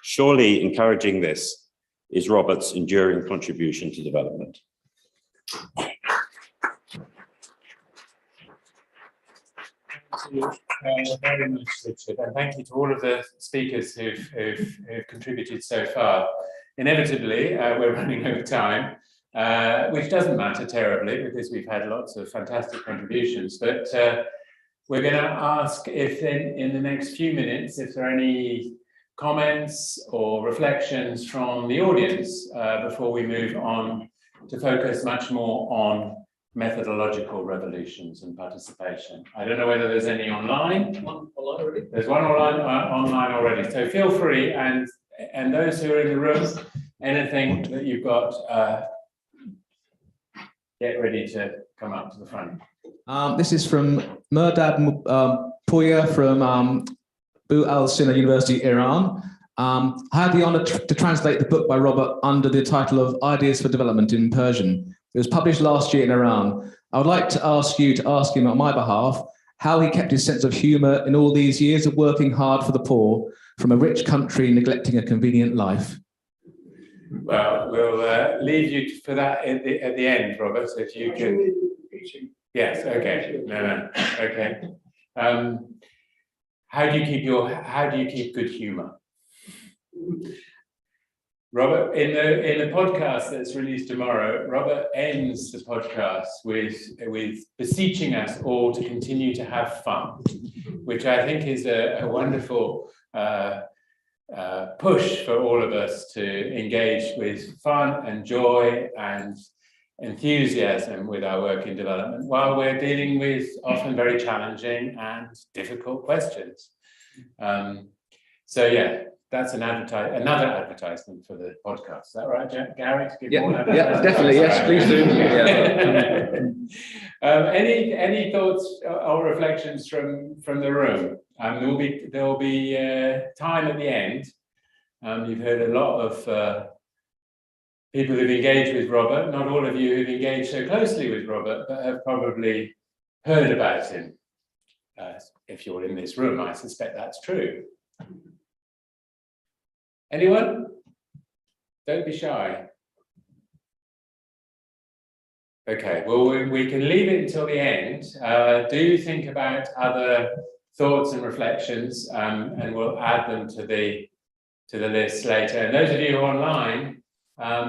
Surely encouraging this is Robert's enduring contribution to development. Thank you very much, Richard, and thank you to all of the speakers who've contributed so far. Inevitably, we're running over time, which doesn't matter terribly because we've had lots of fantastic contributions, but we're going to ask if in the next few minutes, if there are any comments or reflections from the audience before we move on to focus much more on methodological revolutions and participation. I don't know whether there's any online. There's one online already. So feel free, and those who are in the room, anything that you've got, get ready to come up to the front. This is from Murdad Puya from Bu Al Sina University, Iran. I had the honor to translate the book by Robert under the title of Ideas for Development in Persian. It was published last year in Iran. I would like to ask you to ask him on my behalf how he kept his sense of humor in all these years of working hard for the poor from a rich country neglecting a convenient life. Well, we'll leave you for that at the end, Robert, if you can. Yes, okay. No, okay. How do you keep good humor? Robert, in the podcast that's released tomorrow, Robert ends the podcast with beseeching us all to continue to have fun, which I think is a wonderful push for all of us to engage with fun and joy and enthusiasm with our work in development while we're dealing with often very challenging and difficult questions. So yeah, that's another advertisement for the podcast. Is that right, Gary? Yeah, definitely. Yes, please do. Yeah. Any thoughts or reflections from the room? There will be time at the end. You've heard a lot of people who've engaged with Robert. Not all of you who've engaged so closely with Robert, but have probably heard about him. If you're in this room, I suspect that's true. Anyone? Don't be shy. Okay, well, we can leave it until the end. Do think about other thoughts and reflections, and we'll add them to the list later. And those of you who are online,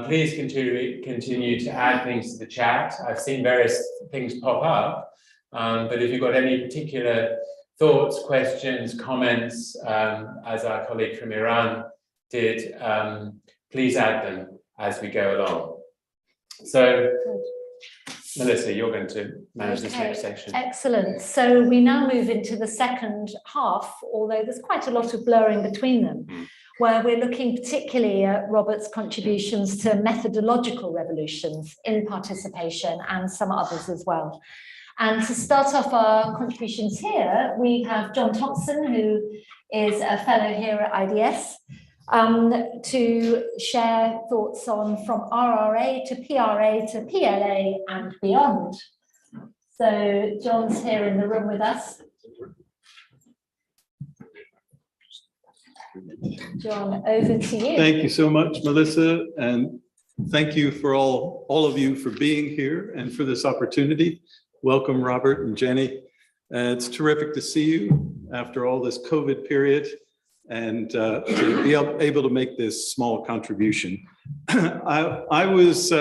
please continue to add things to the chat. I've seen various things pop up, but if you've got any particular thoughts, questions, comments, as our colleague from Iran did, please add them as we go along. So, Melissa, you're going to manage this next section. Excellent. So we now move into the second half, although there's quite a lot of blurring between them, where we're looking particularly at Robert's contributions to methodological revolutions in participation and some others as well. And to start off our contributions here, we have John Thompson, who is a fellow here at IDS, to share thoughts on from RRA to PRA to PLA and beyond. So John's here in the room with us. John, over to you. Thank you so much, Melissa, and thank you for all of you for being here and for this opportunity. Welcome, Robert and Jenny. It's terrific to see you after all this COVID period. and to be able to make this small contribution. I was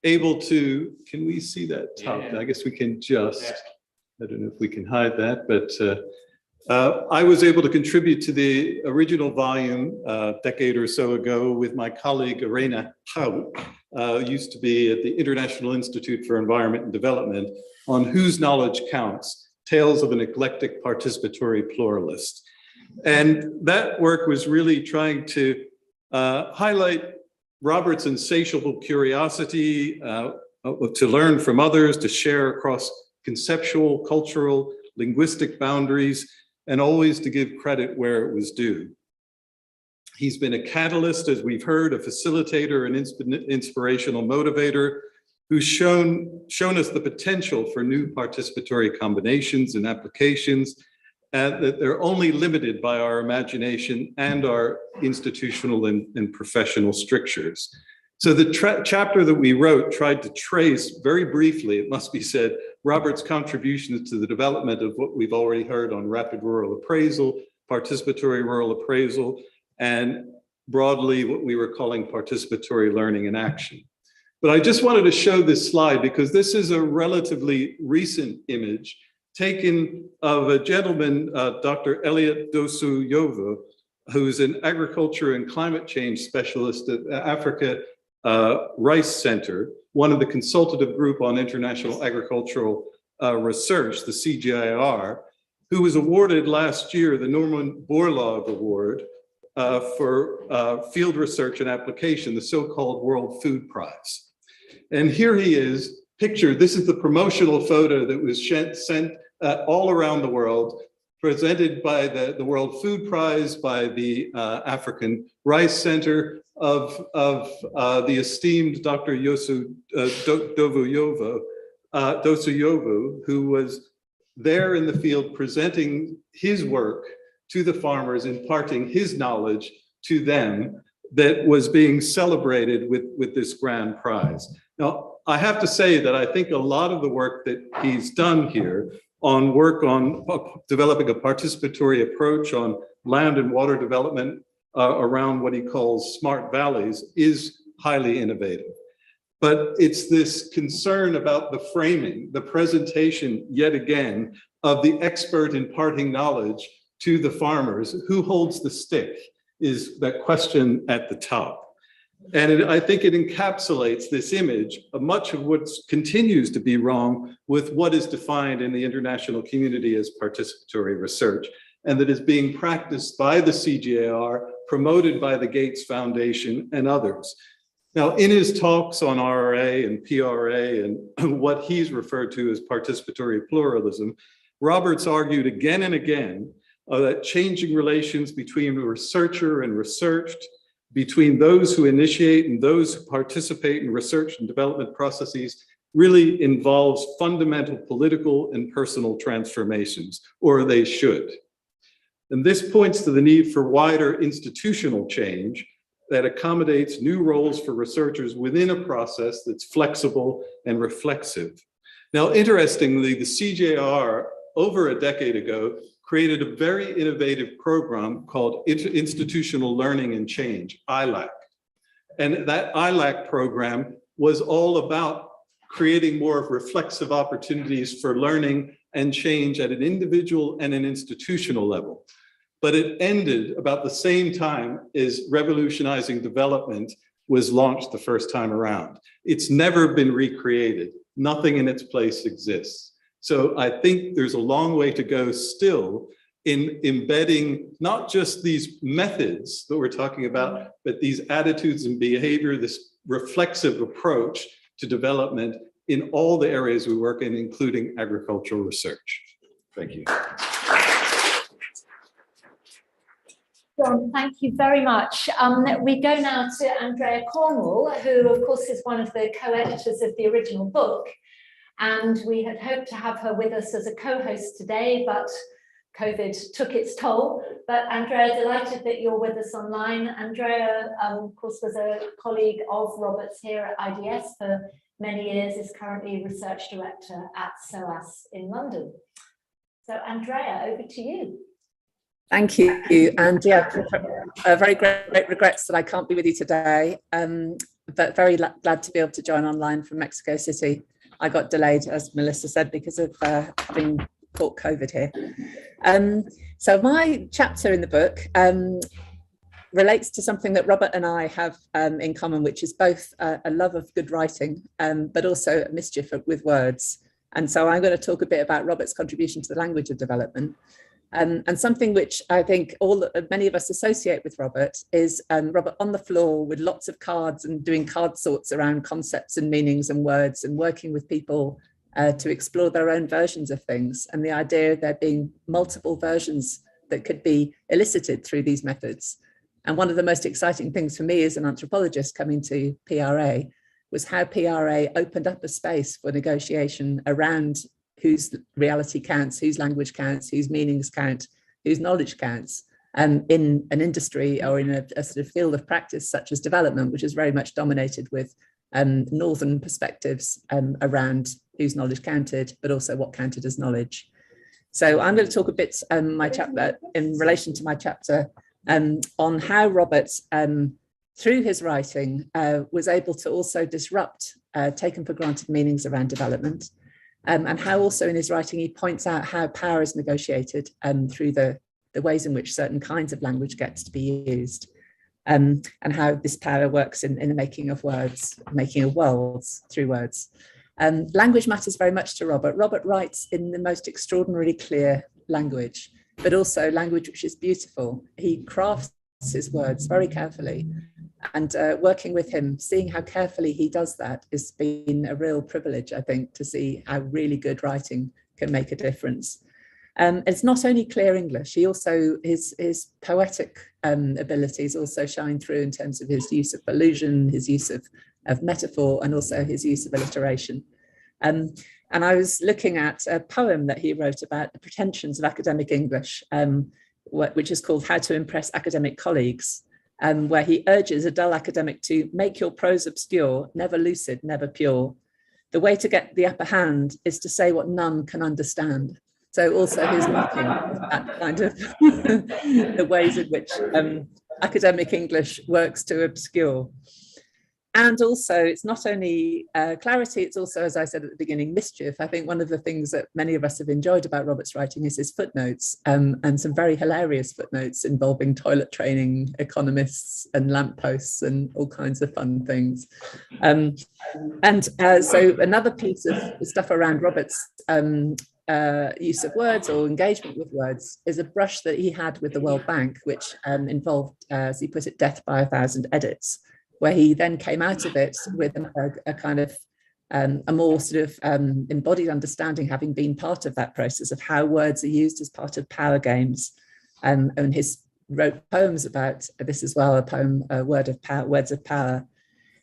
able to, can we see that top? Yeah. I guess we can just, I don't know if we can hide that, but I was able to contribute to the original volume a decade or so ago with my colleague Irena Hout, used to be at the International Institute for Environment and Development, on Whose Knowledge Counts? Tales of an Eclectic Participatory Pluralist. And that work was really trying to highlight Robert's insatiable curiosity to learn from others, to share across conceptual, cultural, linguistic boundaries, and always to give credit where it was due. He's been a catalyst, as we've heard, a facilitator, an inspirational motivator, who's shown us the potential for new participatory combinations and applications, and that they're only limited by our imagination and our institutional and professional strictures. So the chapter that we wrote tried to trace, very briefly, it must be said, Robert's contributions to the development of what we've already heard on rapid rural appraisal, participatory rural appraisal, and broadly what we were calling participatory learning and action. But I just wanted to show this slide because this is a relatively recent image taken of a gentleman, Dr. Elliot Dosu-Yovo, who's an agriculture and climate change specialist at Africa Rice Center, one of the consultative group on international agricultural research, the CGIAR, who was awarded last year the Norman Borlaug Award for field research and application, the so-called World Food Prize. And here he is, pictured. This is the promotional photo that was sent all around the world, presented by the World Food Prize, by the African Rice Center of the esteemed Dr. Dosu-Yovo, who was there in the field presenting his work to the farmers, imparting his knowledge to them, that was being celebrated with this grand prize. Now, I have to say that I think a lot of the work that he's done here on developing a participatory approach on land and water development around what he calls smart valleys is highly innovative. But it's this concern about the framing, the presentation, yet again, of the expert imparting knowledge to the farmers. Who holds the stick is that question at the top. And I think it encapsulates this image of much of what continues to be wrong with what is defined in the international community as participatory research, and that is being practiced by the CGIAR, promoted by the Gates Foundation and others. Now, in his talks on RRA and PRA and what he's referred to as participatory pluralism, Roberts argued again and again that changing relations between the researcher and researched, between those who initiate and those who participate in research and development processes, really involves fundamental political and personal transformations, or they should. And this points to the need for wider institutional change that accommodates new roles for researchers within a process that's flexible and reflexive. Now, interestingly, the CJR over a decade ago created a very innovative program called Institutional Learning and Change, ILAC. And that ILAC program was all about creating more reflexive opportunities for learning and change at an individual and an institutional level. But it ended about the same time as Revolutionizing Development was launched the first time around. It's never been recreated. Nothing in its place exists. So I think there's a long way to go still in embedding not just these methods that we're talking about, but these attitudes and behavior, this reflexive approach to development in all the areas we work in, including agricultural research. Thank you. John, thank you very much. We go now to Andrea Cornwall, who of course is one of the co-editors of the original book. And we had hoped to have her with us as a co-host today, but COVID took its toll. But Andrea, delighted that you're with us online. Andrea, of course, was a colleague of Robert's here at IDS for many years, is currently research director at SOAS in London. So Andrea, over to you. Thank you. And yeah, very great regrets that I can't be with you today, but very glad to be able to join online from Mexico City. I got delayed, as Melissa said, because of having caught COVID here. So my chapter in the book relates to something that Robert and I have in common, which is both a love of good writing, but also a mischief with words. And so I'm going to talk a bit about Robert's contribution to the language of development. And something which I think many of us associate with Robert is Robert on the floor with lots of cards and doing card sorts around concepts and meanings and words and working with people to explore their own versions of things, and the idea of there being multiple versions that could be elicited through these methods. And one of the most exciting things for me as an anthropologist coming to PRA was how PRA opened up a space for negotiation around whose reality counts, whose language counts, whose meanings count, whose knowledge counts, in an industry or in a sort of field of practice such as development, which is very much dominated with northern perspectives around whose knowledge counted, but also what counted as knowledge. So I'm going to talk a bit my chapter in relation to my chapter on how Robert, through his writing, was able to also disrupt taken for granted meanings around development. And how also in his writing, he points out how power is negotiated through the ways in which certain kinds of language gets to be used, and how this power works in the making of words, making of worlds through words. Language matters very much to Robert. Robert writes in the most extraordinarily clear language, but also language which is beautiful. He crafts his words very carefully. And working with him, seeing how carefully he does that has been a real privilege, I think, to see how really good writing can make a difference. It's not only clear English, he also, his poetic abilities also shine through in terms of his use of allusion, his use of metaphor, and also his use of alliteration. And I was looking at a poem that he wrote about the pretensions of academic English, which is called How to Impress Academic Colleagues. Where he urges a dull academic to make your prose obscure, never lucid, never pure. The way to get the upper hand is to say what none can understand. So also his mocking that kind of the ways in which academic English works to obscure. And also, it's not only clarity, it's also, as I said at the beginning, mischief. I think one of the things that many of us have enjoyed about Robert's writing is his footnotes, and some very hilarious footnotes involving toilet training, economists and lampposts and all kinds of fun things. So another piece of stuff around Robert's use of words or engagement with words is a brush that he had with the World Bank, which involved, as he put it, death by 1,000 edits, where he then came out of it with a kind of a more sort of embodied understanding, having been part of that process of how words are used as part of power games. And he wrote poems about this as well, a poem, Words of Power.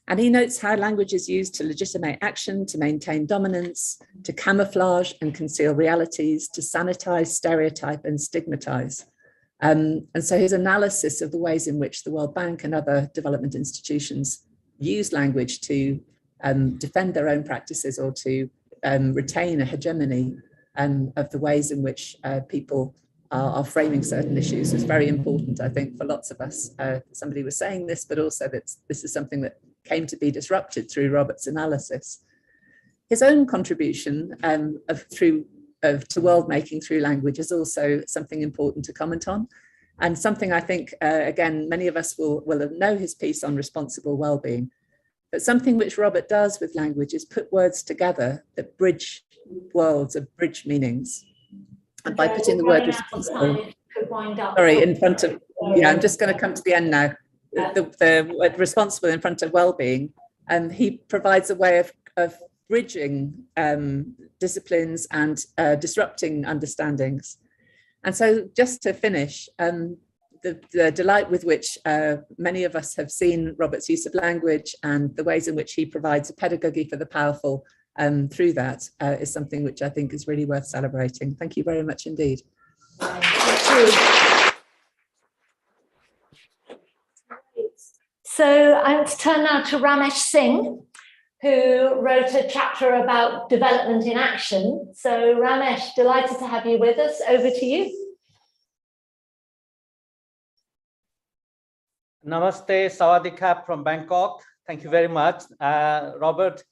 And he notes how language is used to legitimate action, to maintain dominance, to camouflage and conceal realities, to sanitize, stereotype and stigmatize. And so his analysis of the ways in which the World Bank and other development institutions use language to defend their own practices or to retain a hegemony of the ways in which people are framing certain issues is very important, I think, for lots of us. Somebody was saying this, but also that this is something that came to be disrupted through Robert's analysis. His own contribution to world making through language is also something important to comment on, and something I think, again, many of us will know his piece on responsible well-being, but something which Robert does with language is put words together that bridge worlds, of bridge meanings. And by putting the word responsible, sorry, in front of, yeah, I'm just going to come to the end now. The word responsible in front of well-being, he provides a way of bridging disciplines and disrupting understandings. And so just to finish, the delight with which many of us have seen Robert's use of language and the ways in which he provides a pedagogy for the powerful through that is something which I think is really worth celebrating. Thank you very much indeed. So I'm going to turn now to Ramesh Singh, who wrote a chapter about development in action. So Ramesh, delighted to have you with us. Over to you. Namaste, Sawadee from Bangkok. Thank you very much, Robert.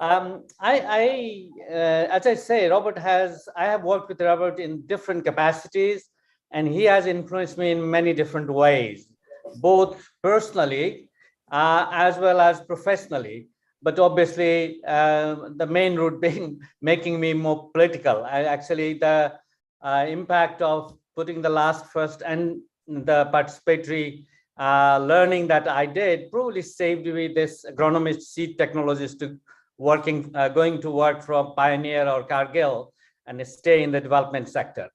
As I say, I have worked with Robert in different capacities, and he has influenced me in many different ways, both personally as well as professionally. But obviously, the main route being making me more political. The impact of putting the last first and the participatory learning that I did probably saved me this agronomist seed technologist to going to work from Pioneer or Cargill and stay in the development sector.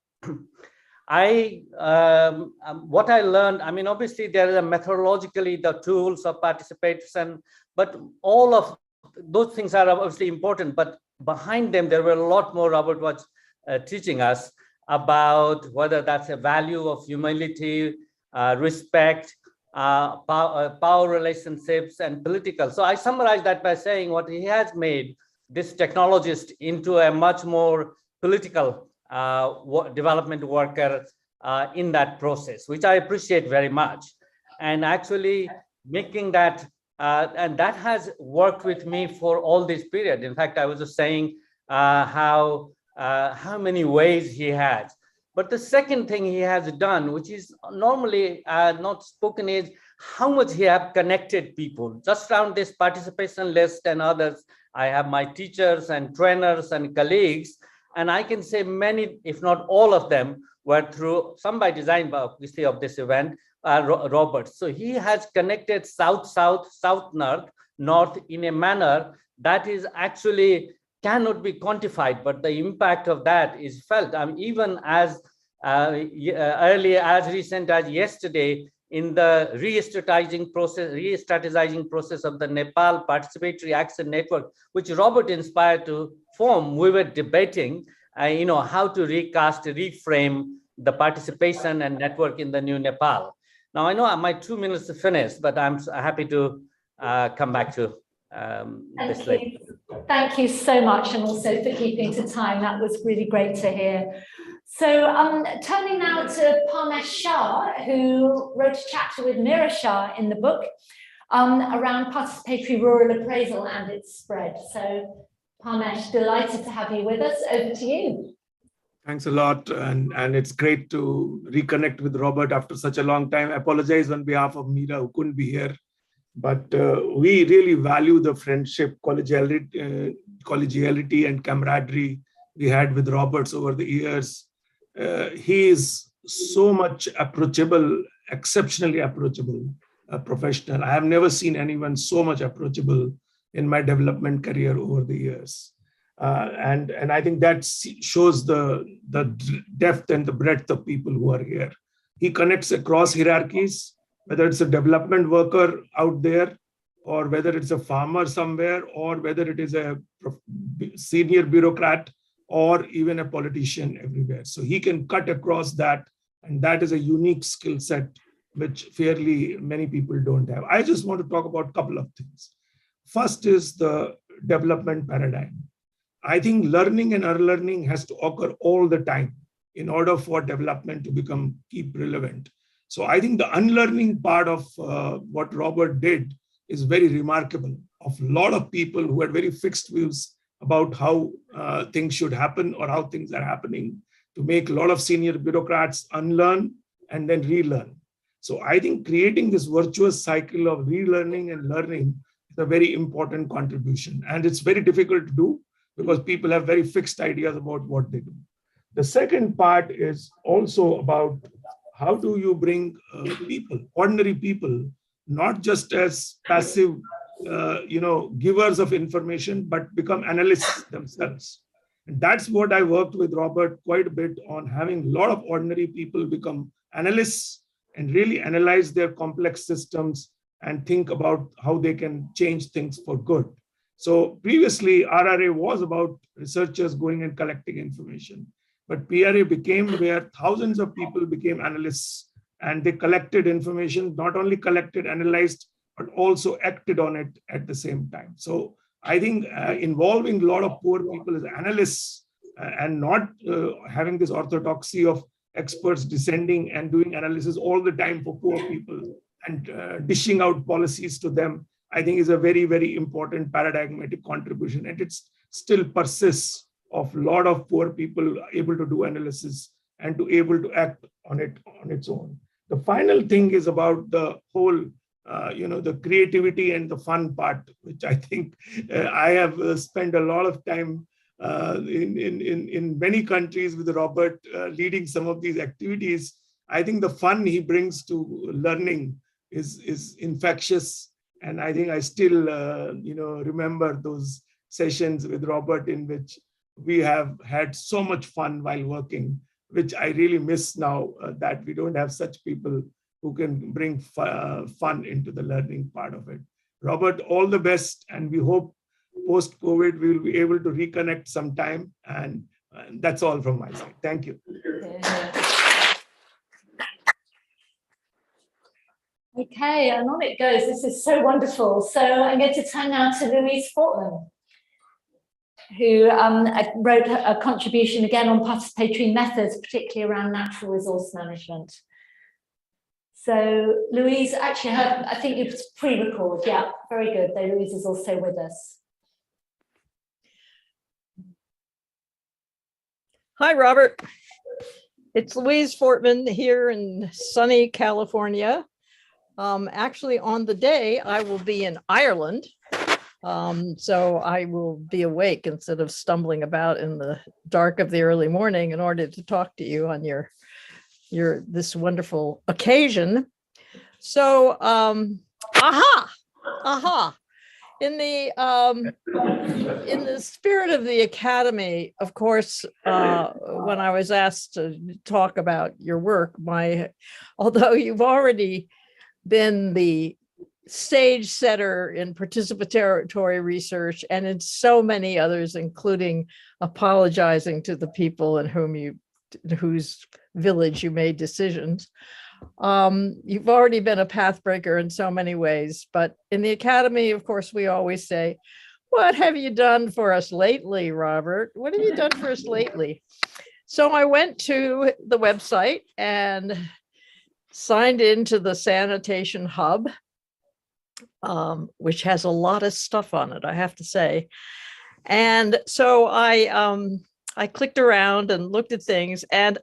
What I learned, I mean, obviously there is methodologically the tools of participation, but all of those things are obviously important, but behind them, there were a lot more Robert was teaching us about whether that's a value of humility, respect, power relationships, and political. So I summarize that by saying what he has made this technologist into a much more political development worker in that process, which I appreciate very much. And actually making that, and that has worked with me for all this period. In fact, I was just saying how many ways he has. But the second thing he has done, which is normally not spoken, is how much he have connected people. Just around this participation list and others, I have my teachers and trainers and colleagues, and I can say many, if not all of them, were through some by design, obviously, of this event, Robert. So he has connected south-south, south-north in a manner that is actually cannot be quantified, but the impact of that is felt. Even as early as recent as yesterday, in the re-strategizing process of the Nepal Participatory Action Network, which Robert inspired to form, we were debating, how to recast, reframe the participation and network in the new Nepal. Now, I know my 2 minutes are finished, but I'm happy to come back to this later. Thank you so much, and also for keeping to time. That was really great to hear. So turning now to Parmesh Shah, who wrote a chapter with Mira Shah in the book around participatory rural appraisal and its spread. So Parmesh, delighted to have you with us. Over to you. Thanks a lot, and it's great to reconnect with Robert after such a long time. I apologize on behalf of Mira, who couldn't be here. But we really value the friendship, collegiality and camaraderie we had with Roberts over the years. He is so much approachable, exceptionally approachable professional. I have never seen anyone so much approachable in my development career over the years. And I think that shows the depth and the breadth of people who are here. He connects across hierarchies, whether it's a development worker out there, or whether it's a farmer somewhere, or whether it is a senior bureaucrat, or even a politician everywhere. So he can cut across that, and that is a unique skill set which fairly many people don't have. I just want to talk about a couple of things. First is the development paradigm. I think learning and unlearning has to occur all the time in order for development to keep relevant. So I think the unlearning part of what Robert did is very remarkable, of a lot of people who had very fixed views about how things should happen or how things are happening, to make a lot of senior bureaucrats unlearn and then relearn. So I think creating this virtuous cycle of relearning and learning is a very important contribution. And it's very difficult to do because people have very fixed ideas about what they do. The second part is also about how do you bring people, ordinary people, not just as passive givers of information, but become analysts themselves. And that's what I worked with Robert quite a bit on, having a lot of ordinary people become analysts and really analyze their complex systems and think about how they can change things for good. So previously, RRA was about researchers going and collecting information, but PRA became where thousands of people became analysts, and they collected information, not only collected, analyzed, but also acted on it at the same time. So I think involving a lot of poor people as analysts and not having this orthodoxy of experts descending and doing analysis all the time for poor people dishing out policies to them, I think is a very, very important paradigmatic contribution. And it still persists of a lot of poor people able to do analysis and to able to act on it on its own. The final thing is about the whole, the creativity and the fun part, which I think I have spent a lot of time in many countries with Robert leading some of these activities. I think the fun he brings to learning is infectious. And I think I still, remember those sessions with Robert in which we have had so much fun while working, which I really miss now that we don't have such people who can bring fun into the learning part of it. Robert, all the best. And we hope post-COVID, we will be able to reconnect sometime. And that's all from my side. Thank you. Okay, and on it goes. This is so wonderful. So I'm going to turn now to Louise Fortman, who wrote a contribution again on participatory methods, particularly around natural resource management. So Louise, actually, I think you pre-record. Yeah, very good. Though Louise is also with us. Hi, Robert. It's Louise Fortman here in sunny California. Actually, on the day, I will be in Ireland. So I will be awake instead of stumbling about in the dark of the early morning in order to talk to you on your this wonderful occasion. So, in the spirit of the Academy, of course, when I was asked to talk about your work, although you've already been the stage setter in participatory research and in so many others, including apologizing to the people in whose village you made decisions. You've already been a pathbreaker in so many ways, but in the Academy, of course, we always say, what have you done for us lately, Robert? What have you done for us lately? So I went to the website and signed into the Sanitation Hub, which has a lot of stuff on it, I have to say. And so I clicked around and looked at things, and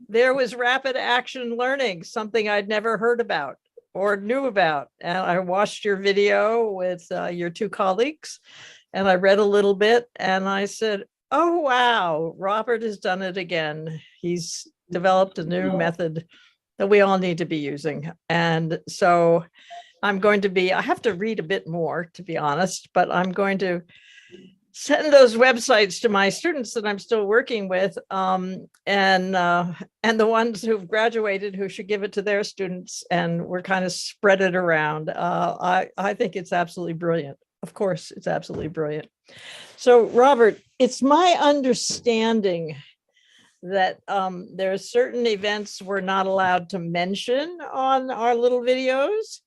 there was rapid action learning, something I'd never heard about or knew about. And I watched your video with your two colleagues, and I read a little bit, and I said, oh, wow, Robert has done it again. He's developed a new method that we all need to be using. And so I have to read a bit more, to be honest, but I'm going to send those websites to my students that I'm still working with, and the ones who've graduated who should give it to their students, and we're kind of spread it around. I think it's absolutely brilliant. Of course, it's absolutely brilliant. So, Robert, it's my understanding that there are certain events we're not allowed to mention on our little videos,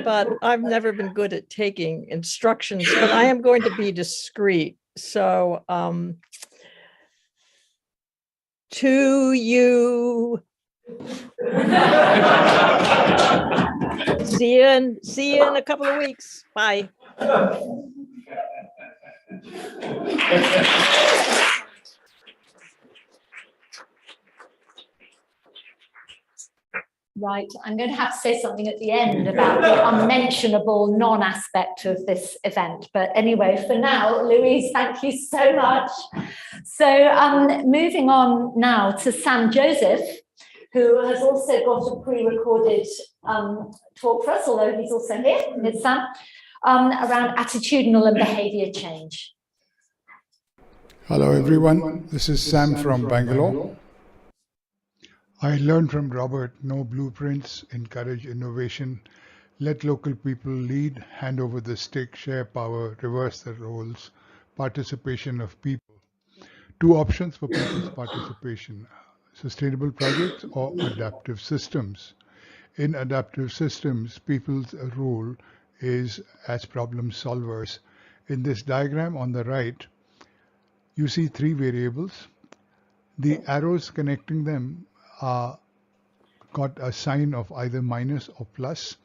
but I've never been good at taking instructions, but I am going to be discreet. So to you, see you in a couple of weeks. Bye. Right, I'm going to have to say something at the end about the unmentionable non-aspect of this event. But anyway, for now, Louise, thank you so much. So moving on now to Sam Joseph, who has also got a pre-recorded talk for us, although he's also here. It's Sam, around attitudinal and behavior change. Hello, everyone. This is Sam from Bangalore. I learned from Robert, no blueprints, encourage innovation, let local people lead, hand over the stick, share power, reverse the roles, participation of people. Two options for people's participation, sustainable projects or adaptive systems. In adaptive systems, people's role is as problem solvers. In this diagram on the right, you see three variables. The arrows connecting them are got a sign of either minus or plus.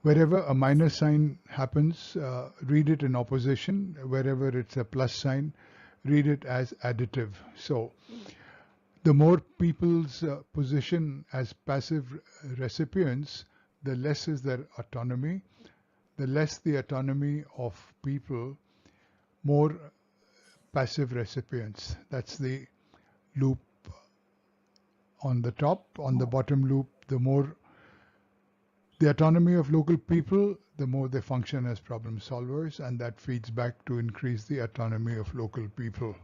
Wherever a minus sign happens, read it in opposition. Wherever it's a plus sign, read it as additive. So the more people's position as passive recipients, the less is their autonomy. The less the autonomy of people, more passive recipients. That's the loop on the top. On the bottom loop, the more the autonomy of local people, the more they function as problem solvers, and that feeds back to increase the autonomy of local people.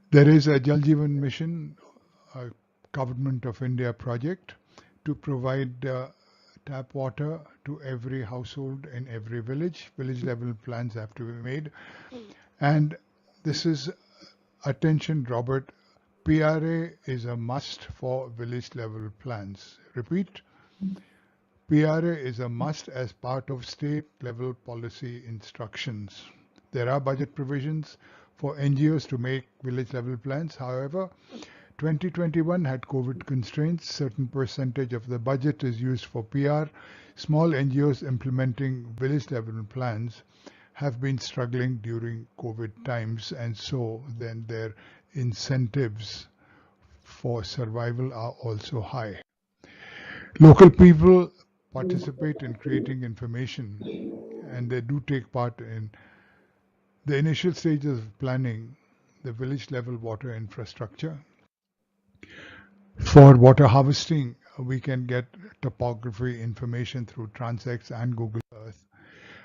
There is a Jal Jeevan Mission, a Government of India project to provide tap water to every household in every village. Village level plans have to be made. And this is, attention Robert, PRA is a must for village level plans. Repeat, PRA is a must as part of state level policy instructions. There are budget provisions for NGOs to make village level plans. However, 2021 had COVID constraints. Certain percentage of the budget is used for PR. Small NGOs implementing village level plans have been struggling during COVID times, and so then their incentives for survival are also high. Local people participate in creating information, and they do take part in the initial stages of planning the village level water infrastructure. For water harvesting, we can get topography information through Transx and Google Earth.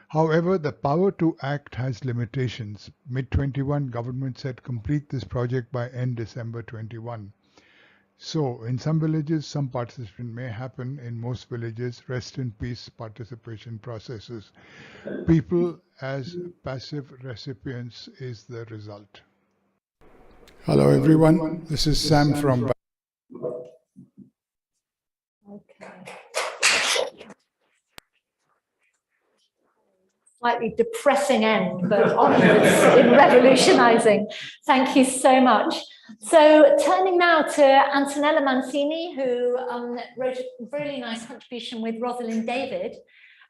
However, the power to act has limitations. Mid-21, government said complete this project by end December 21. So, in some villages, some participation may happen. In most villages, rest in peace participation processes. People as passive recipients is the result. Hello everyone, this is Sam from... Slightly depressing end, but onwards in revolutionizing. Thank you so much. So turning now to Antonella Mancini, who wrote a really nice contribution with Rosalind David.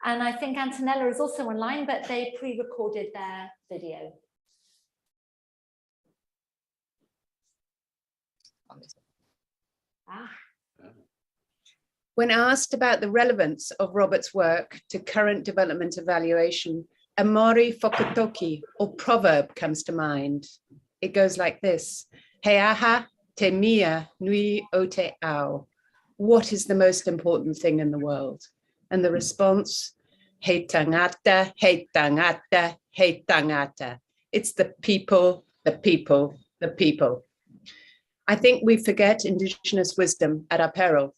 And I think Antonella is also online, but they pre-recorded their video. When asked about the relevance of Robert's work to current development evaluation, a Mori Fokotoki or proverb comes to mind. It goes like this: He aha te mia nui o te ao. What is the most important thing in the world? And the response, he tangata, he tangata, he tangata. It's the people, the people, the people. I think we forget indigenous wisdom at our peril.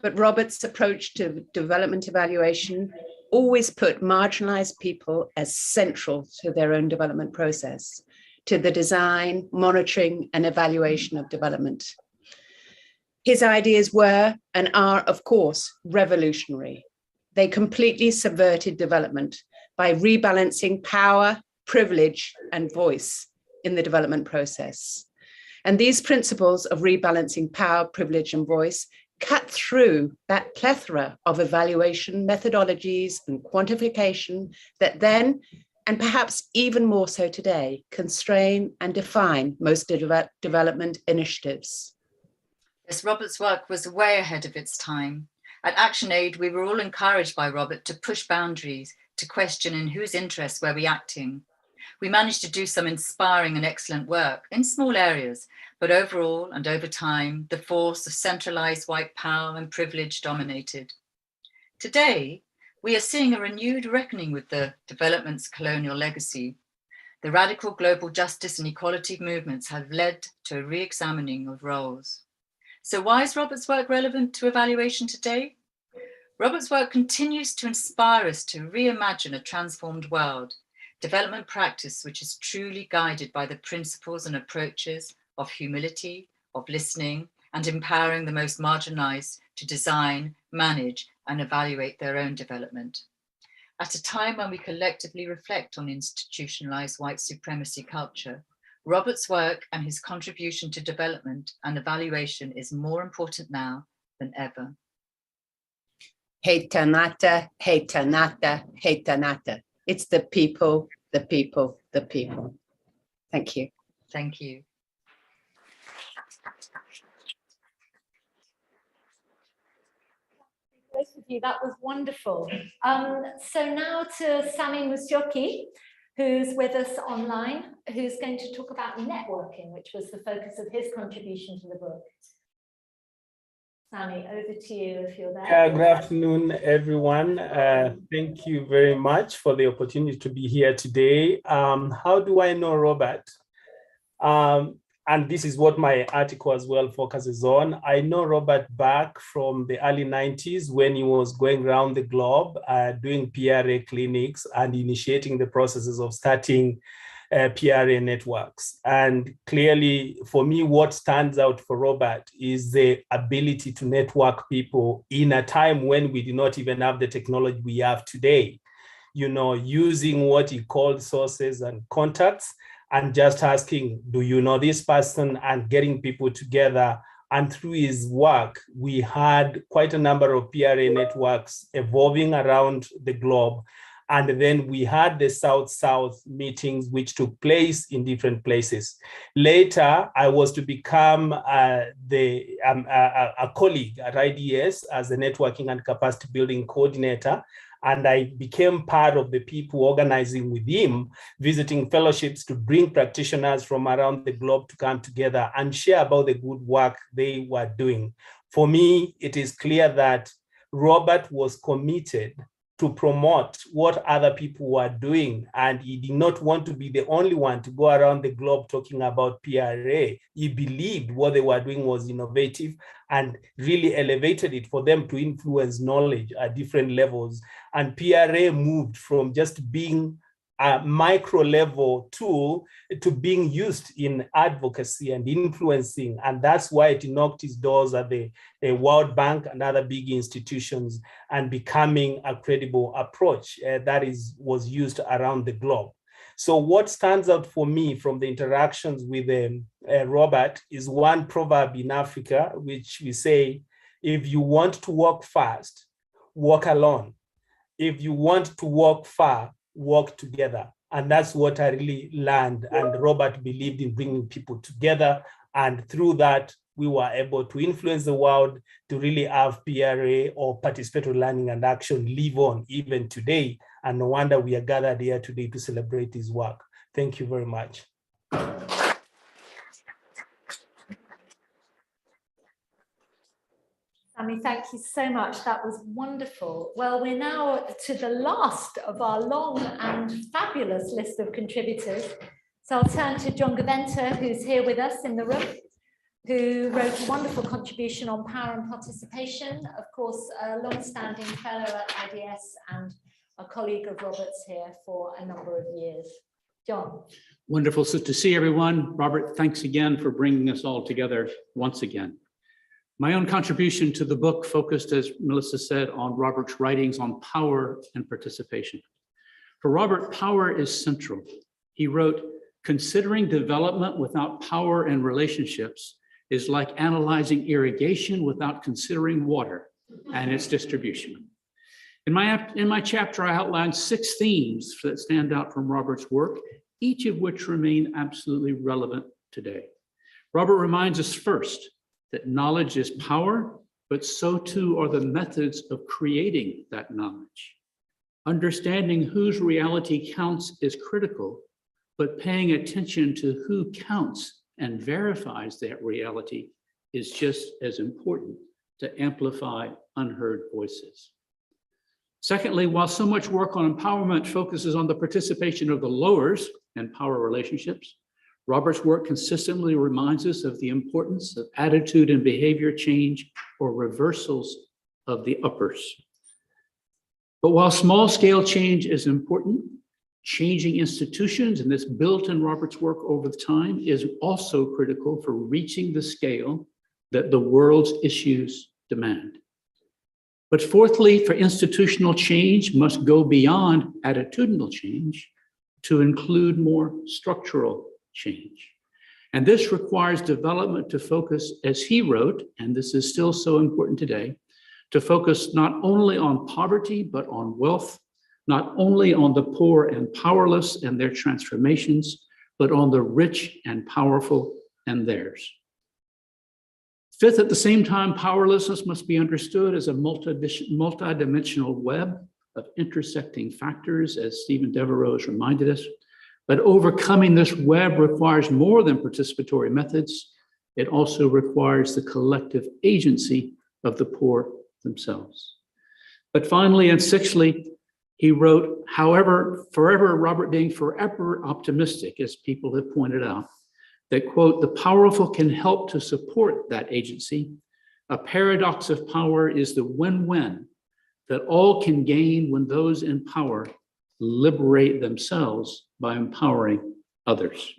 But Robert's approach to development evaluation always put marginalized people as central to their own development process, to the design, monitoring, and evaluation of development. His ideas were and are, of course, revolutionary. They completely subverted development by rebalancing power, privilege, and voice in the development process. And these principles of rebalancing power, privilege, and voice cut through that plethora of evaluation methodologies and quantification that then, and perhaps even more so today, constrain and define most development initiatives. Yes, Robert's work was way ahead of its time. At ActionAid, we were all encouraged by Robert to push boundaries, to question in whose interests were we acting. We managed to do some inspiring and excellent work in small areas, but overall and over time, the force of centralized white power and privilege dominated. Today, we are seeing a renewed reckoning with the development's colonial legacy. The radical global justice and equality movements have led to a re-examining of roles. So why is Robert's work relevant to evaluation today? Robert's work continues to inspire us to reimagine a transformed world, development practice which is truly guided by the principles and approaches of humility, of listening, and empowering the most marginalized to design, manage, and evaluate their own development. At a time when we collectively reflect on institutionalized white supremacy culture, Robert's work and his contribution to development and evaluation is more important now than ever. Heitanata, heitanata, heitanata. It's the people, the people, the people. Thank you. Thank you. Both of you, that was wonderful. So now to Sami Musyoki, who's with us online, who's going to talk about networking, which was the focus of his contribution to the book. Sami, over to you if you're there. Good afternoon, everyone. Thank you very much for the opportunity to be here today. How do I know Robert? And this is what my article as well focuses on. I know Robert back from the early 90s when he was going around the globe doing PRA clinics and initiating the processes of starting PRA networks. And clearly, for me, what stands out for Robert is the ability to network people in a time when we did not even have the technology we have today. You know, using what he called sources and contacts, and just asking, do you know this person, and getting people together. And through his work, we had quite a number of PRA networks evolving around the globe. And then we had the South-South meetings, which took place in different places. Later, I was to become a colleague at IDS as a networking and capacity building coordinator. And I became part of the people organizing with him, visiting fellowships to bring practitioners from around the globe to come together and share about the good work they were doing. For me, it is clear that Robert was committed to promote what other people were doing. And he did not want to be the only one to go around the globe talking about PRA. He believed what they were doing was innovative and really elevated it for them to influence knowledge at different levels. And PRA moved from just being a micro level tool to being used in advocacy and influencing. And that's why it knocked its doors at the World Bank and other big institutions and becoming a credible approach that was used around the globe. So what stands out for me from the interactions with Robert is one proverb in Africa, which we say, if you want to walk fast, walk alone. If you want to walk far, work together. And that's what I really learned. And Robert believed in bringing people together. And through that, we were able to influence the world to really have PRA or participatory learning and action live on even today. And no wonder we are gathered here today to celebrate his work. Thank you very much. Sami, thank you so much. That was wonderful. Well, we're now to the last of our long and fabulous list of contributors. So I'll turn to John Gaventa, who's here with us in the room, who wrote a wonderful contribution on power and participation. Of course, a long-standing fellow at IDS and a colleague of Robert's here for a number of years. John. Wonderful so to see everyone. Robert, thanks again for bringing us all together once again. My own contribution to the book focused, as Melissa said, on Robert's writings on power and participation. For Robert, power is central. He wrote, "Considering development without power and relationships is like analyzing irrigation without considering water and its distribution." In my chapter, I outlined 6 themes that stand out from Robert's work, each of which remain absolutely relevant today. Robert reminds us first that knowledge is power, but so too are the methods of creating that knowledge. Understanding whose reality counts is critical, but paying attention to who counts and verifies that reality is just as important to amplify unheard voices. Secondly, while so much work on empowerment focuses on the participation of the lowers and power relationships, Robert's work consistently reminds us of the importance of attitude and behavior change or reversals of the uppers. But while small-scale change is important, changing institutions, and this built in Robert's work over time, is also critical for reaching the scale that the world's issues demand. But fourthly, for institutional change must go beyond attitudinal change to include more structural change. And this requires development to focus, as he wrote, and this is still so important today, to focus not only on poverty, but on wealth, not only on the poor and powerless and their transformations, but on the rich and powerful and theirs. Fifth, at the same time, powerlessness must be understood as a multidimensional web of intersecting factors, as Stephen Devereux reminded us. But overcoming this web requires more than participatory methods. It also requires the collective agency of the poor themselves. But finally, and sixthly, he wrote, however, Robert being forever optimistic, as people have pointed out, that, quote, the powerful can help to support that agency. A paradox of power is the win-win that all can gain when those in power liberate themselves by empowering others.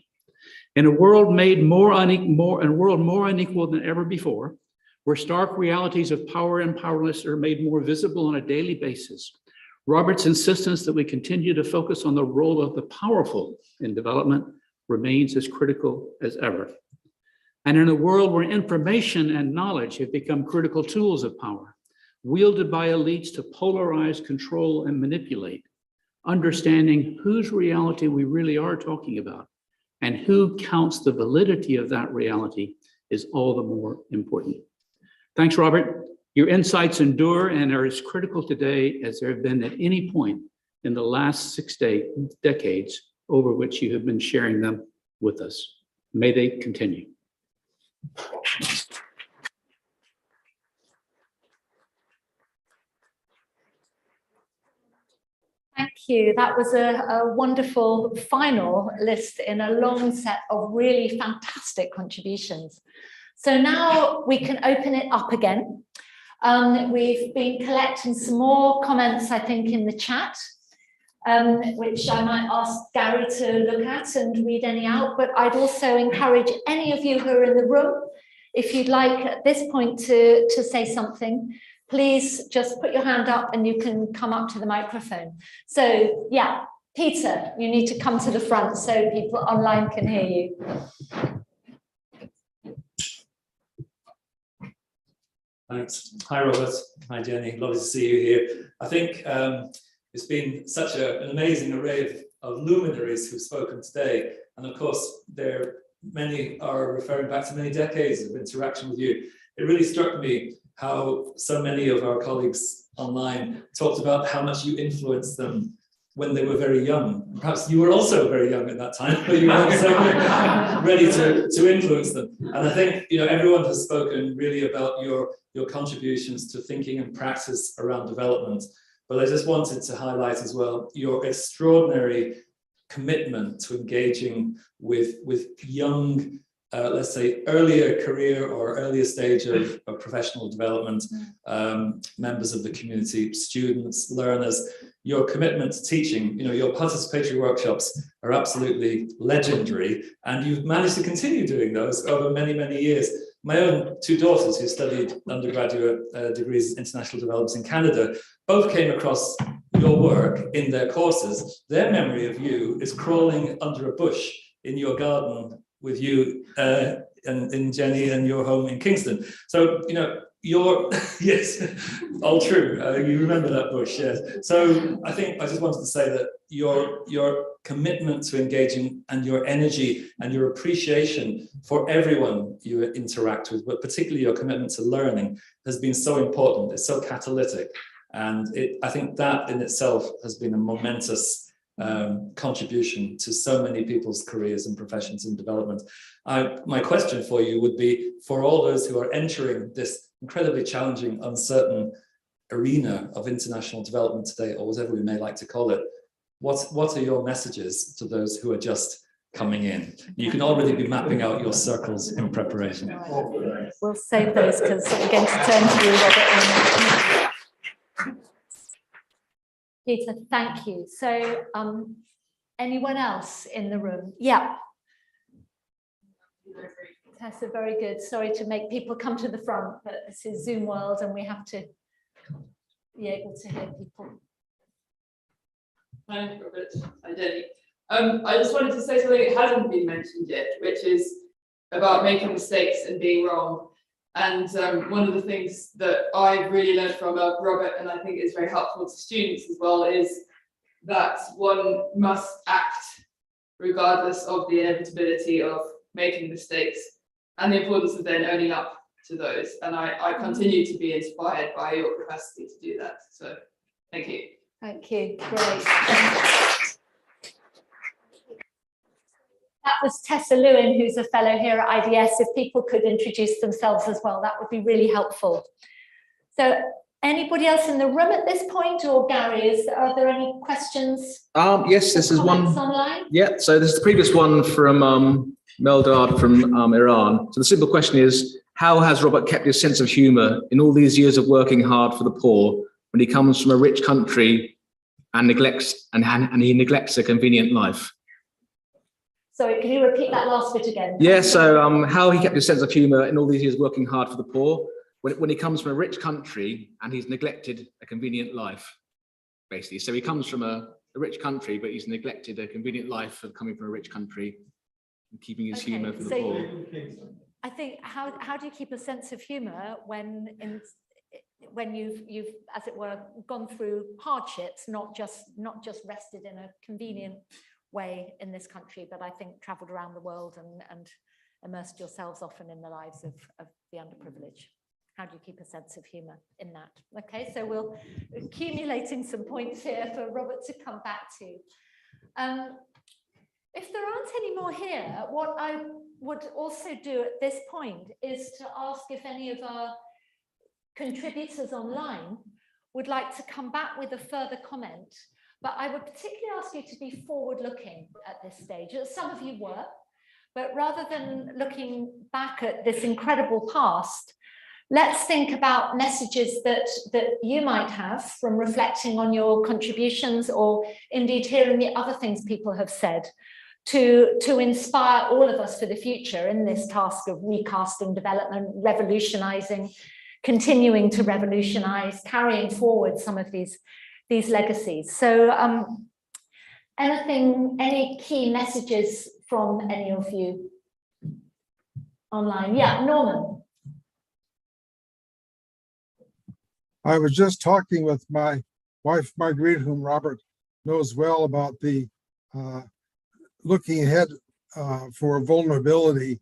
In a world more unequal than ever before, where stark realities of power and powerlessness are made more visible on a daily basis, Robert's insistence that we continue to focus on the role of the powerful in development remains as critical as ever. And in a world where information and knowledge have become critical tools of power, wielded by elites to polarize, control, and manipulate, understanding whose reality we really are talking about and who counts the validity of that reality is all the more important. Thanks, Robert. Your insights endure and are as critical today as there have been at any point in the last 6 decades over which you have been sharing them with us. May they continue. Thank you. That was a wonderful final list in a long set of really fantastic contributions. So now we can open it up again. We've been collecting some more comments, I think, in the chat, which I might ask Gary to look at and read any out, but I'd also encourage any of you who are in the room, if you'd like at this point to say something, please just put your hand up and you can come up to the microphone. So yeah, Peter, you need to come to the front so people online can hear you. Thanks. Hi, Robert. Hi, Jenny. Lovely to see you here. I think it's been such an amazing array of luminaries who've spoken today. And of course, many are referring back to many decades of interaction with you. It really struck me how so many of our colleagues online talked about how much you influenced them when they were very young. Perhaps you were also very young at that time, but you were also ready to influence them. And I think everyone has spoken really about your contributions to thinking and practice around development. But I just wanted to highlight as well your extraordinary commitment to engaging with young, let's say, earlier career or earlier stage of professional development, members of the community, students, learners. Your commitment to teaching, your participatory workshops are absolutely legendary, and you've managed to continue doing those over many, many years. My own two daughters, who studied undergraduate degrees in international development in Canada, both came across your work in their courses. Their memory of you is crawling under a bush in your garden with you and in Jenny and your home in Kingston. So, yes, all true. You remember that bush, yes. So I think I just wanted to say that your commitment to engaging and your energy and your appreciation for everyone you interact with, but particularly your commitment to learning, has been so important. It's so catalytic. And I think that in itself has been a momentous contribution to so many people's careers and professions and development. My question for you would be, for all those who are entering this incredibly challenging, uncertain arena of international development today, or whatever we may like to call it, what are your messages to those who are just coming in? You can already be mapping out your circles in preparation. We'll save those because we're going to turn to you, Robert. Peter, thank you. So anyone else in the room? Yeah. Tessa, very good. Sorry to make people come to the front, but this is Zoom world and we have to be able to hear people. Hi, Robert. Hi, Jenny. I just wanted to say something that hasn't been mentioned yet, which is about making mistakes and being wrong. And one of the things that I've really learned from Robert, and I think is very helpful to students as well, is that one must act regardless of the inevitability of making mistakes and the importance of then owning up to those. And I continue to be inspired by your capacity to do that. So thank you. Thank you. Great. That was Tessa Lewin, who's a fellow here at IDS. If people could introduce themselves as well, that would be really helpful. So anybody else in the room at this point, or Gary, are there any questions? Yes, this is one. Online? Yeah, so this is the previous one from Meldad from Iran. So the simple question is, how has Robert kept his sense of humour in all these years of working hard for the poor when he comes from a rich country and he neglects a convenient life? Sorry, can you repeat that last bit again? Yeah, so how he kept his sense of humour in all these years working hard for the poor when he comes from a rich country and he's neglected a convenient life, basically. So he comes from a rich country, but he's neglected a convenient life of coming from a rich country and keeping his humour for the poor. I think how do you keep a sense of humour when you've, as it were, gone through hardships, not just rested in a convenient way in this country, but I think travelled around the world and immersed yourselves often in the lives of the underprivileged. How do you keep a sense of humour in that? Okay, so we're accumulating some points here for Robert to come back to. If there aren't any more here, what I would also do at this point is to ask if any of our contributors online would like to come back with a further comment. But I would particularly ask you to be forward-looking at this stage. Some of you were, but rather than looking back at this incredible past, let's think about messages that you might have from reflecting on your contributions, or indeed hearing the other things people have said, to inspire all of us for the future in this task of recasting development, revolutionizing, continuing to revolutionize, carrying forward some of these legacies. So any key messages from any of you online? Yeah, Norman. I was just talking with my wife, Marguerite, whom Robert knows well, about the looking ahead for vulnerability.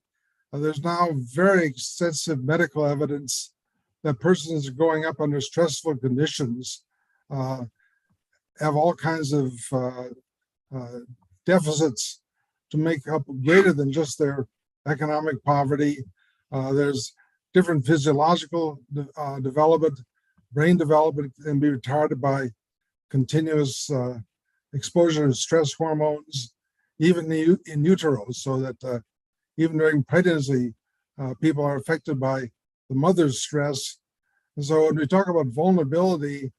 There's now very extensive medical evidence that persons growing up under stressful conditions have all kinds of deficits to make up greater than just their economic poverty. There's different physiological development, brain development can be retarded by continuous exposure to stress hormones, even in utero, so that even during pregnancy, people are affected by the mother's stress. And so when we talk about vulnerability,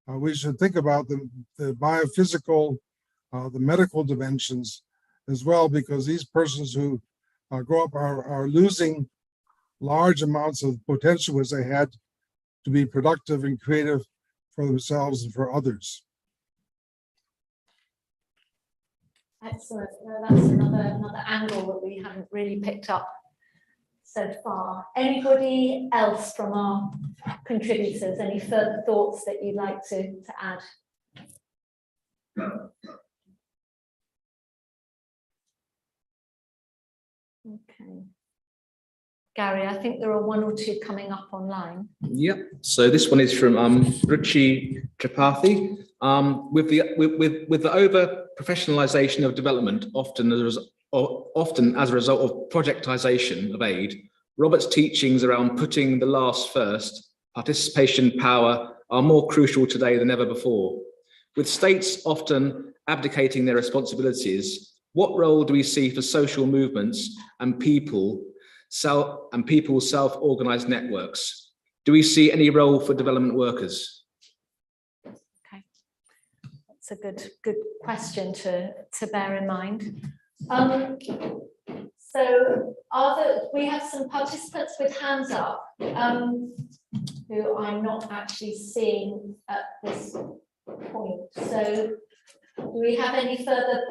we should think about the biophysical, the medical dimensions as well, because these persons who grow up are losing large amounts of potential which they had to be productive and creative for themselves and for others. Excellent. No, that's another angle that we haven't really picked up so far. Anybody else from our contributors? Any further thoughts that you'd like to add? Okay. Gary, I think there are one or two coming up online. Yep. So this one is from Ruchi Tripathi. With the over professionalization of development, often as a result of projectization of aid, Robert's teachings around putting the last first, participation, power, are more crucial today than ever before. With states often abdicating their responsibilities, what role do we see for social movements and people's self-organized networks? Do we see any role for development workers? Okay, that's a good question to bear in mind. So we have some participants with hands up who I'm not actually seeing at this point. So do we have any further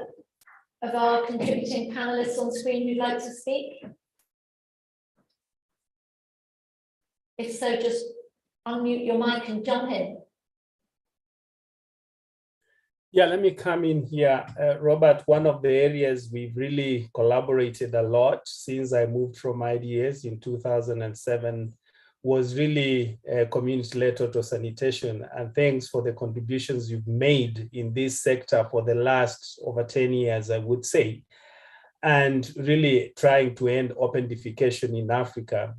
of our contributing panelists on screen who'd like to speak? If so, just unmute your mic and jump in. Yeah, let me come in here. Robert, one of the areas we've really collaborated a lot since I moved from IDS in 2007 was really community-led total sanitation. And thanks for the contributions you've made in this sector for the last over 10 years, I would say. And really trying to end open defecation in Africa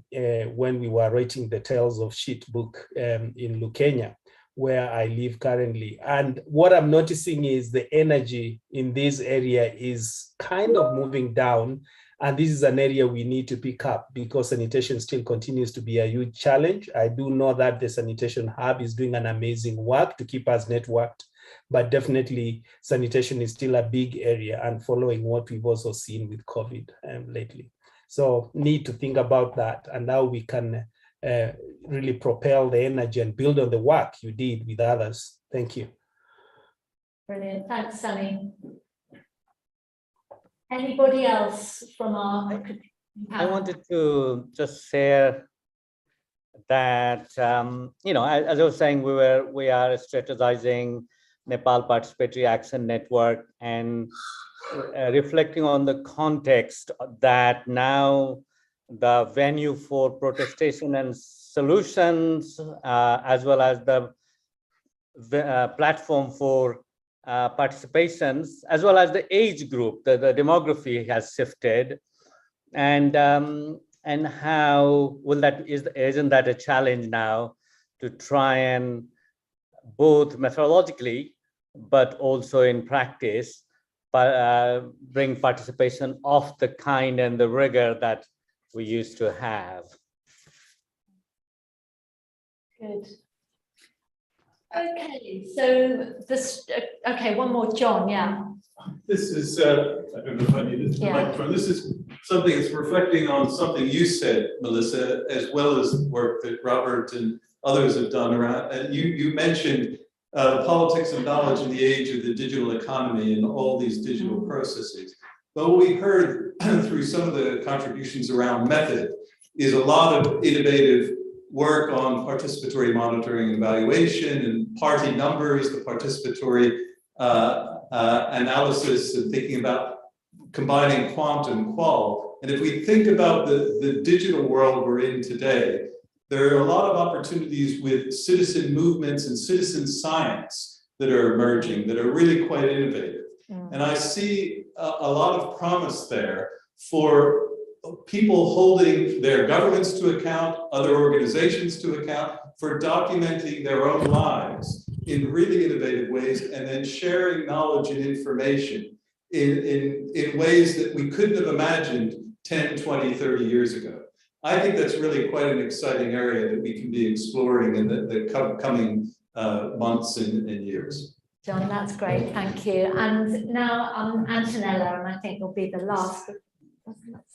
when we were writing the Tales of Shit book in Lukenya, where I live currently. And what I'm noticing is the energy in this area is kind of moving down. And this is an area we need to pick up because sanitation still continues to be a huge challenge. I do know that the Sanitation Hub is doing an amazing work to keep us networked, but definitely sanitation is still a big area and following what we've also seen with COVID lately. So need to think about that and how we can really propel the energy and build on the work you did with others. Thank you. Brilliant. Thanks, Sammy. Anybody else from our... I wanted to just share that, you know, as I was saying, we are strategizing Nepal Participatory Action Network and reflecting on the context that now the venue for protestation and solutions, as well as the platform for participations, as well as the age group, the demography has shifted, and how will that isn't that a challenge now to try and both methodologically but also in practice, bring participation of the kind and the rigor that we used to have. Good. Okay, so this, okay, one more, John, yeah. This is, I don't know if I need the microphone. This is something that's reflecting on something you said, Melissa, as well as work that Robert and others have done around. And you mentioned politics of knowledge in the age of the digital economy and all these digital processes. But what we heard through some of the contributions around method is a lot of innovative work on participatory monitoring and evaluation and party numbers, the participatory analysis and thinking about combining quant and qual. And if we think about the digital world we're in today, there are a lot of opportunities with citizen movements and citizen science that are emerging that are really quite innovative. And I see a lot of promise there for people holding their governments to account, other organizations to account, for documenting their own lives in really innovative ways and then sharing knowledge and information in ways that we couldn't have imagined 10, 20, 30 years ago. I think that's really quite an exciting area that we can be exploring in the coming months and years. John, that's great, thank you. And now Antonella, and I think will be the last.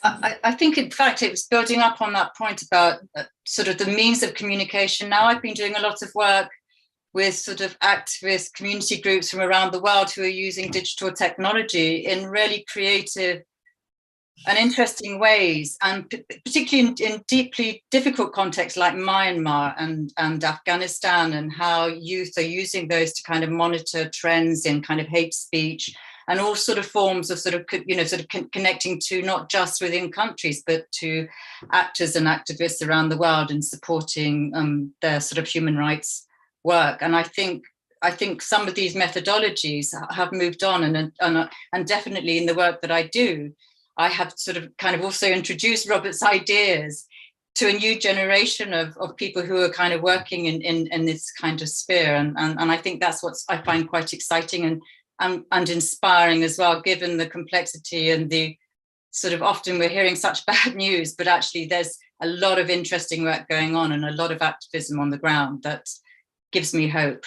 I think, in fact, it was building up on that point about sort of the means of communication. Now I've been doing a lot of work with sort of activist community groups from around the world who are using digital technology in really creative and interesting ways, and particularly in deeply difficult contexts like Myanmar and Afghanistan, and how youth are using those to kind of monitor trends in kind of hate speech and all sort of forms of sort of, you know, sort of connecting to not just within countries, but to actors and activists around the world and supporting their sort of human rights work. And I think some of these methodologies have moved on, and definitely in the work that I do, I have sort of kind of also introduced Robert's ideas to a new generation of people who are kind of working in this kind of sphere. And I think that's what I find quite exciting and inspiring as well, given the complexity and the sort of often we're hearing such bad news, but actually there's a lot of interesting work going on and a lot of activism on the ground that gives me hope.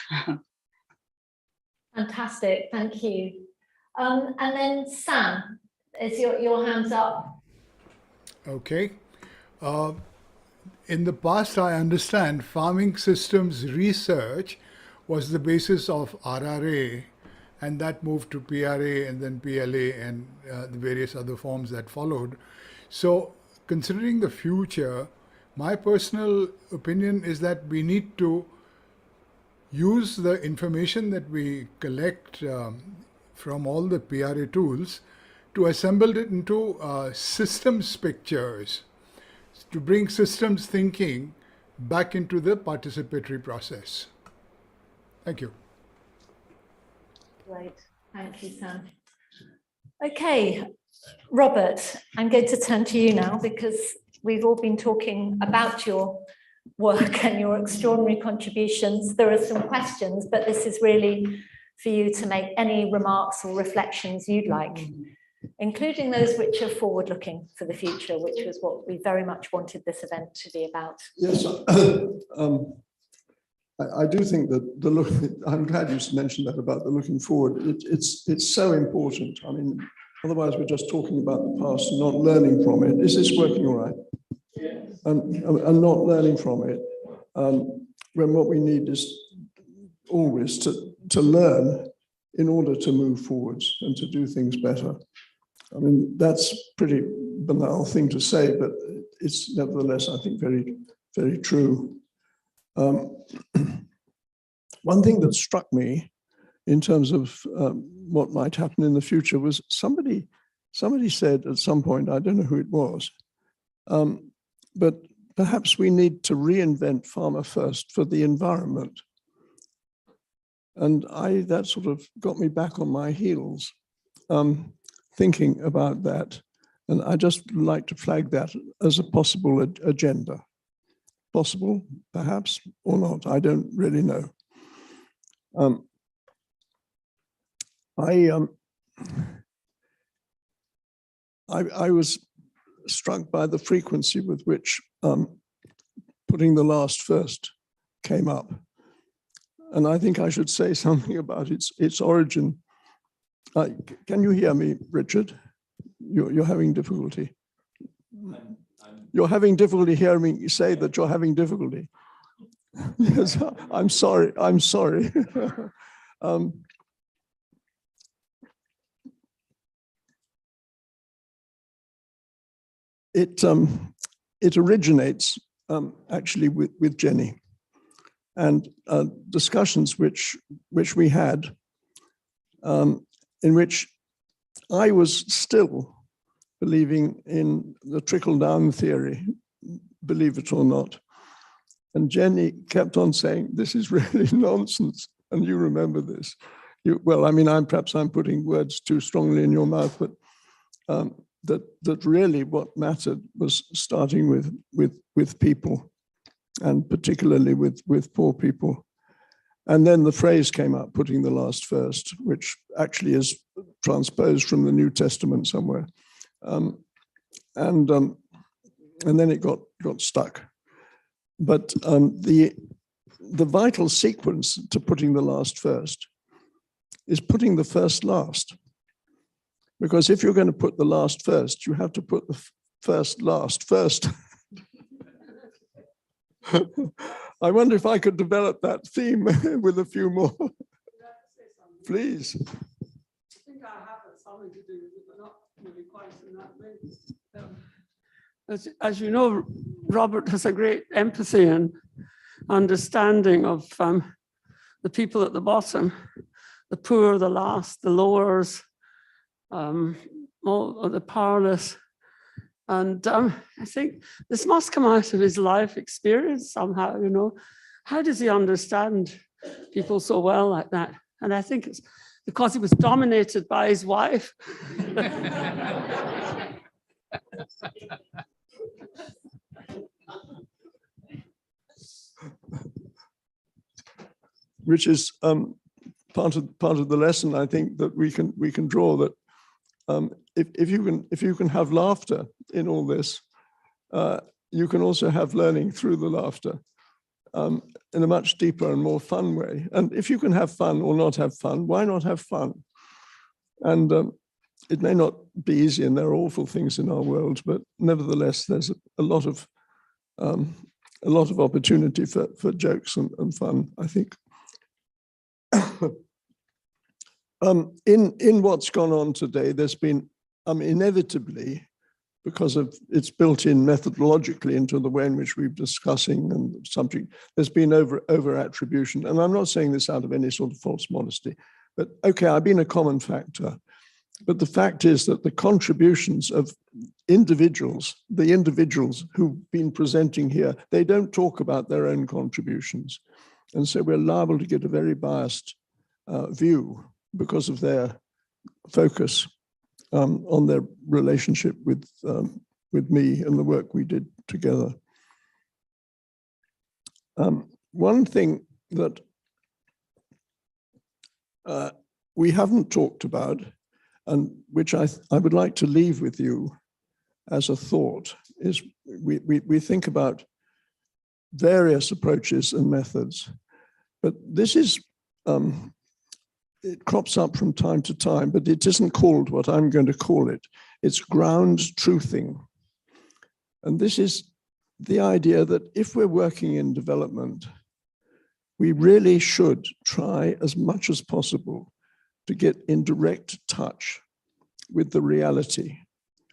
Fantastic, thank you. And then Sam, is your hands up? Okay. In the past, I understand farming systems research was the basis of RRA, and that moved to PRA and then PLA and the various other forms that followed. So considering the future, My personal opinion is that we need to use the information that we collect from all the PRA tools to assemble it into systems pictures, to bring systems thinking back into the participatory process. Thank you. Great, thank you, Sam. Okay, Robert, I'm going to turn to you now because we've all been talking about your work and your extraordinary contributions. There are some questions, but this is really for you to make any remarks or reflections you'd like, including those which are forward-looking for the future, which was what we very much wanted this event to be about. Yes, I do think that I'm glad you mentioned that about the looking forward. It's so important. I mean, otherwise we're just talking about the past and not learning from it. Is this working all right? Yes. And not learning from it, when what we need is always to learn in order to move forwards and to do things better. I mean, that's a pretty banal thing to say, but it's nevertheless, I think, very, very true. One thing that struck me in terms of what might happen in the future was somebody said at some point, I don't know who it was, but perhaps we need to reinvent Farmer First for the environment. And that sort of got me back on my heels, thinking about that. And I just like to flag that as a possible agenda. Possible, perhaps, or not, I don't really know. I was struck by the frequency with which putting the last first came up. And I think I should say something about its origin. Can you hear me, Richard? You're having difficulty. You're having difficulty hearing me say that you're having difficulty. Yes, I'm sorry. I'm sorry. It originates actually with Jenny, and discussions which we had, in which I was still believing in the trickle-down theory, believe it or not. And Jenny kept on saying, this is really nonsense. And you remember this. Well, I mean, perhaps I'm putting words too strongly in your mouth, but that really what mattered was starting with people, and particularly with poor people. And then the phrase came up, putting the last first, which actually is transposed from the New Testament somewhere. And then it got stuck. But the vital sequence to putting the last first is putting the first last. Because if you're going to put the last first, you have to put the first last first. I wonder if I could develop that theme with a few more. Please. I think I have something to do with it, but not really quite in that way. As you know, Robert has a great empathy and understanding of the people at the bottom, the poor, the last, the lowers, all of the powerless. And I think this must come out of his life experience somehow, you know. How does he understand people so well like that? And I think it's because he was dominated by his wife. Which is part of the lesson, I think, that we can draw, that if you can have laughter in all this, you can also have learning through the laughter in a much deeper and more fun way. And if you can have fun or not have fun, why not have fun? And it may not be easy, and there are awful things in our world, but nevertheless, there's a lot of opportunity for jokes and fun, I think. In what's gone on today, there's been inevitably, because of it's built in methodologically into the way in which we're discussing and the subject. There's been over attribution, and I'm not saying this out of any sort of false modesty, but okay, I've been a common factor. But the fact is that the contributions of individuals, the individuals who've been presenting here, they don't talk about their own contributions. And so we're liable to get a very biased view because of their focus on their relationship with me and the work we did together. One thing that we haven't talked about, and which I would like to leave with you as a thought, is we think about various approaches and methods, but this is, it crops up from time to time, but it isn't called what I'm going to call it. It's ground truthing. And this is the idea that if we're working in development, we really should try as much as possible to get in direct touch with the reality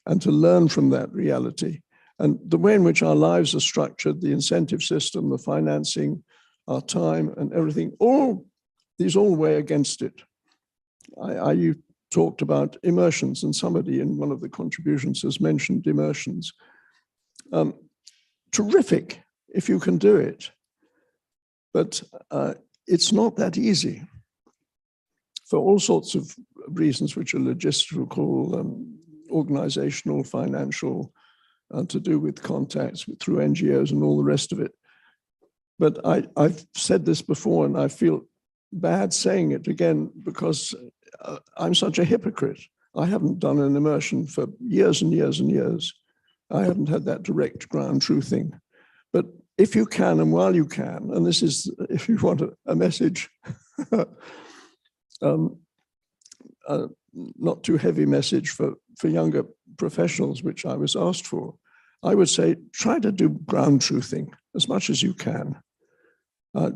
and to learn from that reality. And the way in which our lives are structured, the incentive system, the financing, our time and everything, these all weigh against it. You talked about immersions, and somebody in one of the contributions has mentioned immersions. Terrific if you can do it, but it's not that easy for all sorts of reasons, which are logistical, organizational, financial, to do with contacts through NGOs and all the rest of it. But I've said this before, and I feel bad saying it again because I'm such a hypocrite. I haven't done an immersion for years and years and years. I haven't had that direct ground truthing. But if you can, and while you can, and this is, if you want a message, not too heavy message for younger professionals, which I was asked for, I would say, try to do ground truthing as much as you can.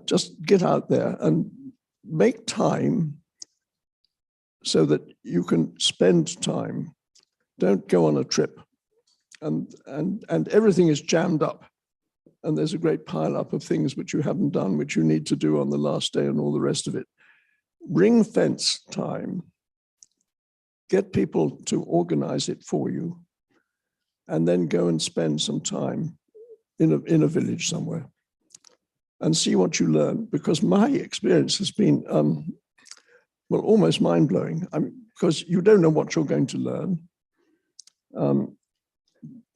Just get out there and make time so that you can spend time. Don't go on a trip and everything is jammed up and there's a great pile up of things which you haven't done, which you need to do on the last day and all the rest of it. Ring fence time. Get people to organize it for you and then go and spend some time in a village somewhere and see what you learn, because my experience has been, well, almost mind-blowing, because you don't know what you're going to learn,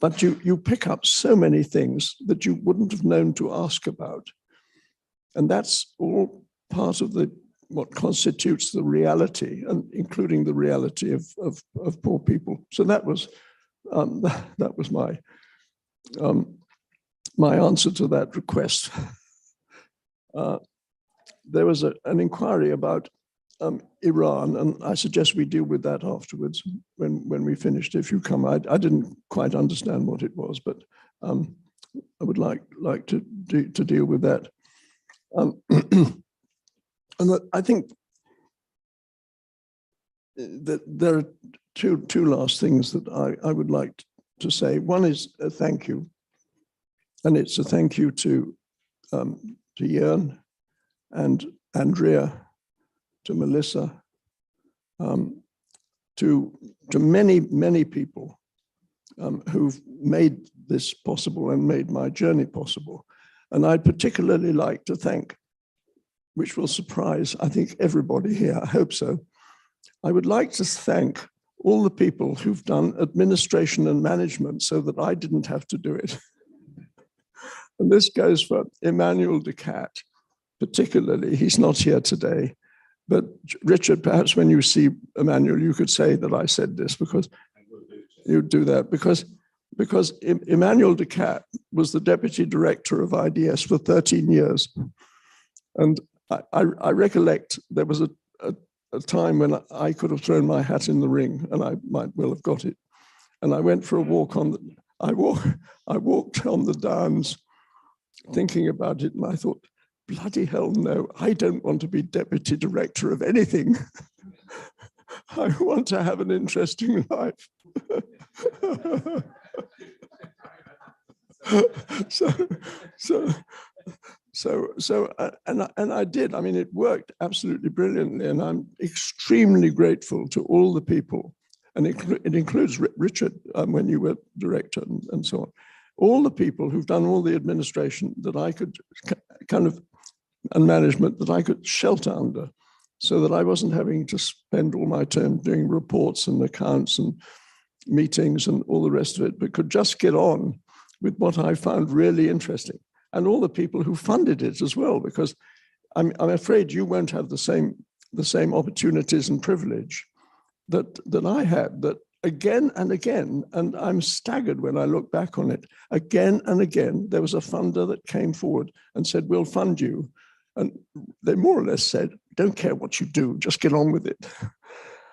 but you pick up so many things that you wouldn't have known to ask about. And that's all part of what constitutes the reality, and including the reality of poor people. So that was my answer to that request. There was an inquiry about Iran, and I suggest we deal with that afterwards when we finished. If you come, I didn't quite understand what it was, but I would like to deal with that. And I think that there are two last things that I would like to say. One is a thank you, and it's a thank you to Jörn and Andrea, to Melissa, to many people who've made this possible and made my journey possible. And I'd particularly like to thank, which will surprise, I think, everybody here, I hope so. I would like to thank all the people who've done administration and management so that I didn't have to do it. And this goes for Emmanuel Decat, particularly. He's not here today. But Richard, perhaps when you see Emmanuel, you could say that I said this, because you do that, because Emmanuel Decat was the deputy director of IDS for 13 years. And I recollect there was a time when I could have thrown my hat in the ring, and I might well have got it. And I went for a walk I walked on the downs thinking about it, and I thought, bloody hell no, I don't want to be deputy director of anything. I want to have an interesting life. And I did. I mean, it worked absolutely brilliantly, and I'm extremely grateful to all the people, and it includes Richard when you were director and so on. All the people who've done all the administration that I could kind of, and management that I could shelter under, so that I wasn't having to spend all my time doing reports and accounts and meetings and all the rest of it, but could just get on with what I found really interesting. And all the people who funded it as well, because I'm afraid you won't have the same opportunities and privilege that I had, that again and again, and I'm staggered when I look back on it, again and again, there was a funder that came forward and said, we'll fund you. And they more or less said, don't care what you do, just get on with it.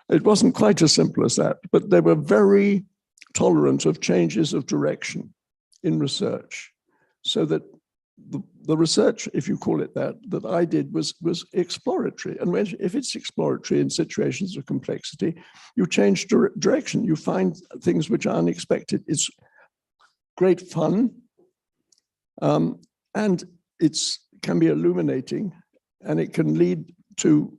It wasn't quite as simple as that, but they were very tolerant of changes of direction in research, so that the research, if you call it that I did was exploratory. And if it's exploratory in situations of complexity, you change direction. You find things which are unexpected. It's great fun, and it's can be illuminating, and it can lead to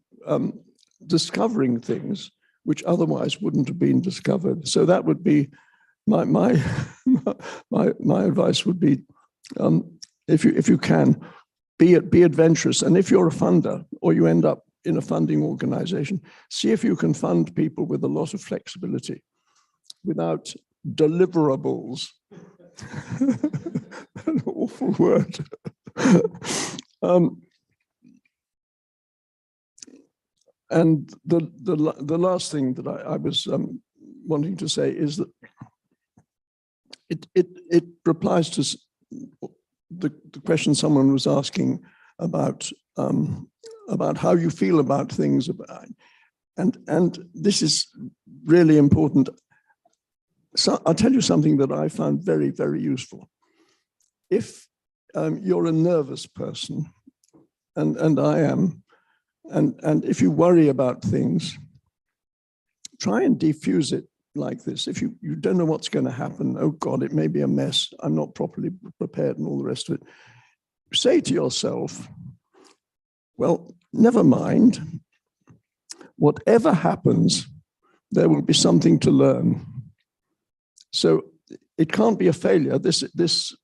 discovering things which otherwise wouldn't have been discovered. So that would be my advice would be, if you can, be adventurous. And if you're a funder or you end up in a funding organization, see if you can fund people with a lot of flexibility without deliverables. An awful word. And the last thing that I was wanting to say is that it replies to the question someone was asking about how you feel about things, and this is really important. So I'll tell you something that I found very, very useful. If you're a nervous person, and I am, and if you worry about things, try and diffuse it like this. If you don't know what's going to happen, oh God, it may be a mess, I'm not properly prepared and all the rest of it, say to yourself, well, never mind. Whatever happens, there will be something to learn. So it can't be a failure. This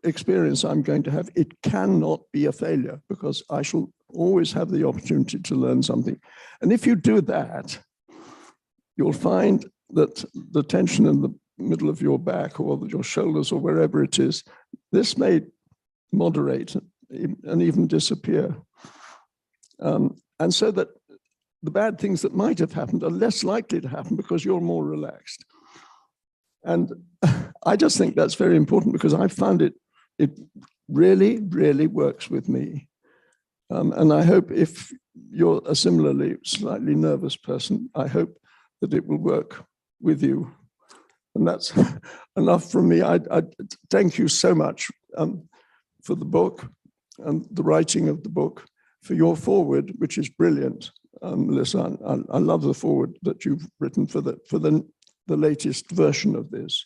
experience I'm going to have, it cannot be a failure, because I shall always have the opportunity to learn something. And if you do that, you'll find that the tension in the middle of your back or your shoulders or wherever it is, this may moderate and even disappear. And so that the bad things that might have happened are less likely to happen because you're more relaxed. And I just think that's very important, because I found it really, really works with me. And I hope if you're a similarly slightly nervous person, I hope that it will work with you. And that's enough from me. I thank you so much for the book and the writing of the book, for your foreword, which is brilliant, Melissa. I love the foreword that you've written for the latest version of this,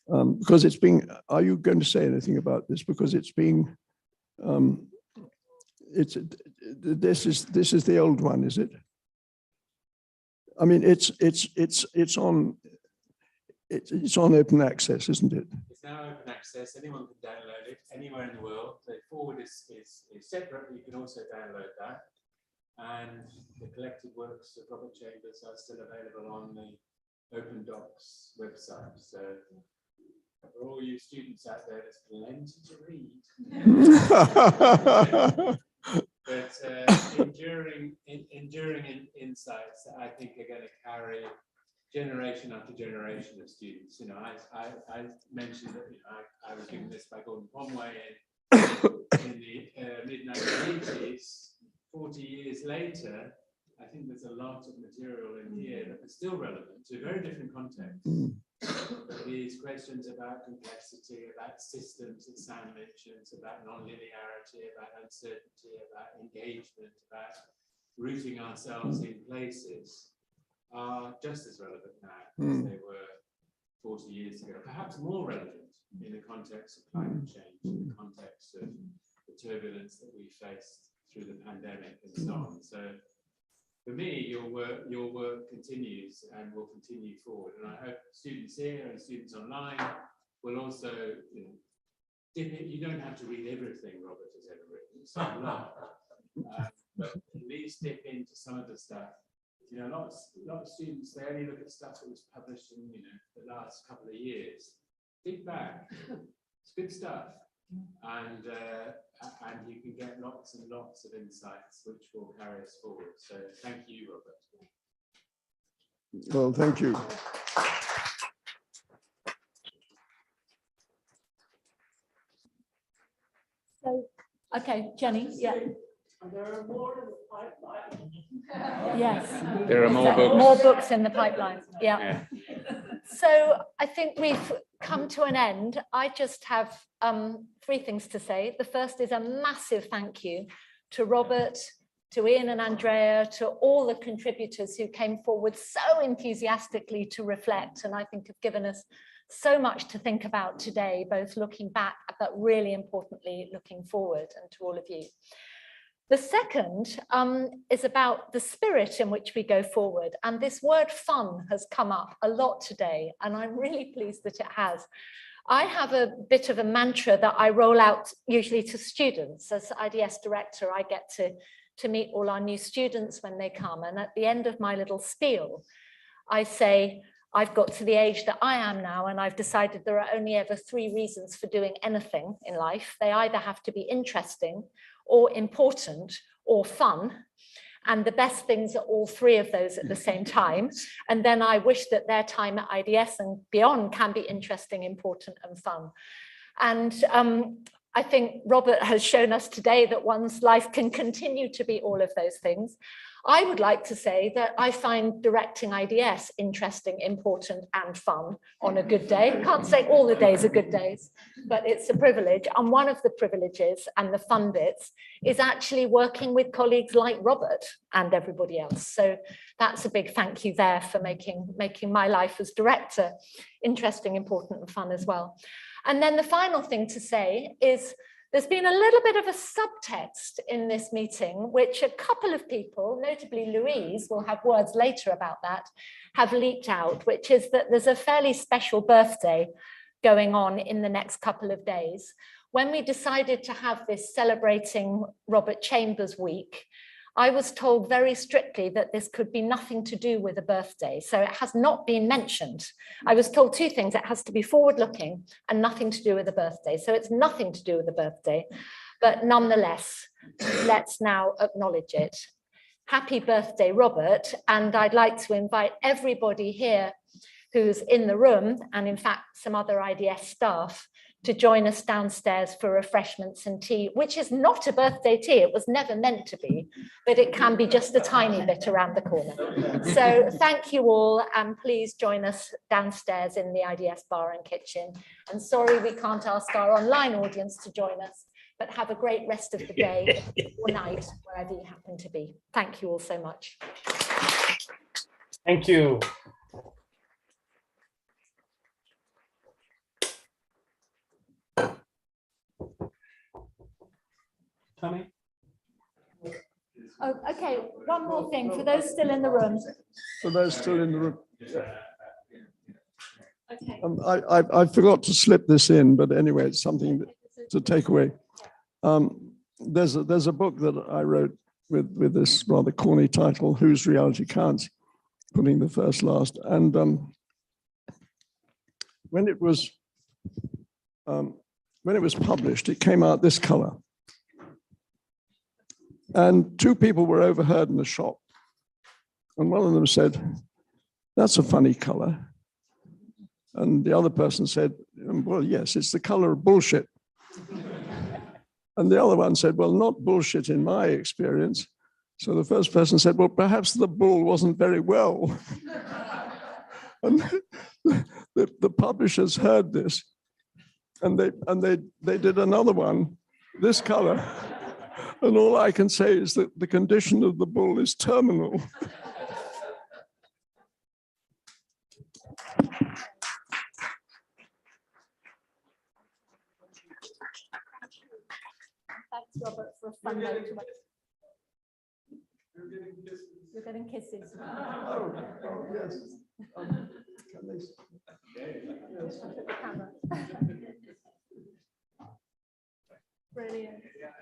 because it's being. Are you going to say anything about this? Because it's being. This is the old one, is it? I mean, it's on open access, isn't it? It's now open access. Anyone can download it anywhere in the world. The forward is separate, but you can also download that. And the collected works of Robert Chambers are still available on the Open Docs website. So for all you students out there, there's plenty to read. But enduring insights that I think are going to carry generation after generation of students. You know, I mentioned that I was given this by Gordon Conway in the mid-1980s. 40 years later, I think there's a lot of material in here that is still relevant to a very different context. These questions about complexity, about systems that Sam mentioned, about non-linearity, about uncertainty, about engagement, about rooting ourselves in places are just as relevant now as they were 40 years ago, perhaps more relevant in the context of climate change, in the context of the turbulence that we faced through the pandemic and so on. So for me, your work continues and will continue forward. And I hope students here and students online will also, dip in. You don't have to read everything Robert has ever written, so but at least dip into some of the stuff. A lot of students, they only look at stuff that was published in the last couple of years. Dig back, it's good stuff, and you can get lots and lots of insights which will carry us forward. So thank you, Robert. Well, thank you. So, okay, Jenny, yeah. There are more in the pipeline. Yes. There are more books. More books in the pipeline, yeah. So I think we've come to an end. I just have 3 things to say. The first is a massive thank you to Robert, to Ian and Andrea, to all the contributors who came forward so enthusiastically to reflect, and I think have given us so much to think about today, both looking back, but really importantly, looking forward, and to all of you. The second is about the spirit in which we go forward. And this word fun has come up a lot today, and I'm really pleased that it has. I have a bit of a mantra that I roll out usually to students. As IDS director, I get to meet all our new students when they come. And at the end of my little spiel, I say, I've got to the age that I am now, and I've decided there are only ever 3 reasons for doing anything in life. They either have to be interesting, or important, or fun. And the best things are all 3 of those at the same time. And then I wish that their time at IDS and beyond can be interesting, important, and fun. And I think Robert has shown us today that one's life can continue to be all of those things. I would like to say that I find directing IDS interesting, important, and fun on a good day. Can't say all the days are good days, but it's a privilege. And one of the privileges and the fun bits is actually working with colleagues like Robert and everybody else. So that's a big thank you there for making my life as director interesting, important, and fun as well. And then the final thing to say is, there's been a little bit of a subtext in this meeting, which a couple of people, notably Louise, will have words later about that, have leaked out, which is that there's a fairly special birthday going on in the next couple of days. When we decided to have this Celebrating Robert Chambers Week, I was told very strictly that this could be nothing to do with a birthday. So it has not been mentioned. I was told 2 things. It has to be forward-looking and nothing to do with a birthday. So it's nothing to do with a birthday. But nonetheless, let's now acknowledge it. Happy birthday, Robert. And I'd like to invite everybody here who's in the room, and in fact, some other IDS staff, to join us downstairs for refreshments and tea, which is not a birthday tea. It was never meant to be, but it can be just a tiny bit around the corner. So thank you all, and please join us downstairs in the IDS bar and kitchen. And sorry we can't ask our online audience to join us, but have a great rest of the day or night, wherever you happen to be. Thank you all so much. Thank you. Tommy? Oh, okay, one more thing for those still in the room. For those still in the room. Okay. I forgot to slip this in, but anyway, it's something to take away. There's a book that I wrote with this rather corny title, Whose Reality Counts, putting the first last. And when it was published, it came out this color. And 2 people were overheard in the shop. And one of them said, "That's a funny color." And the other person said, "Well, yes, it's the color of bullshit." And the other one said, "Well, not bullshit in my experience." So the first person said, "Well, perhaps the bull wasn't very well." And the publishers heard this, and they did another one, this color. And all I can say is that the condition of the bull is terminal. Robert, for a fun note. You're getting kisses. Oh, yes.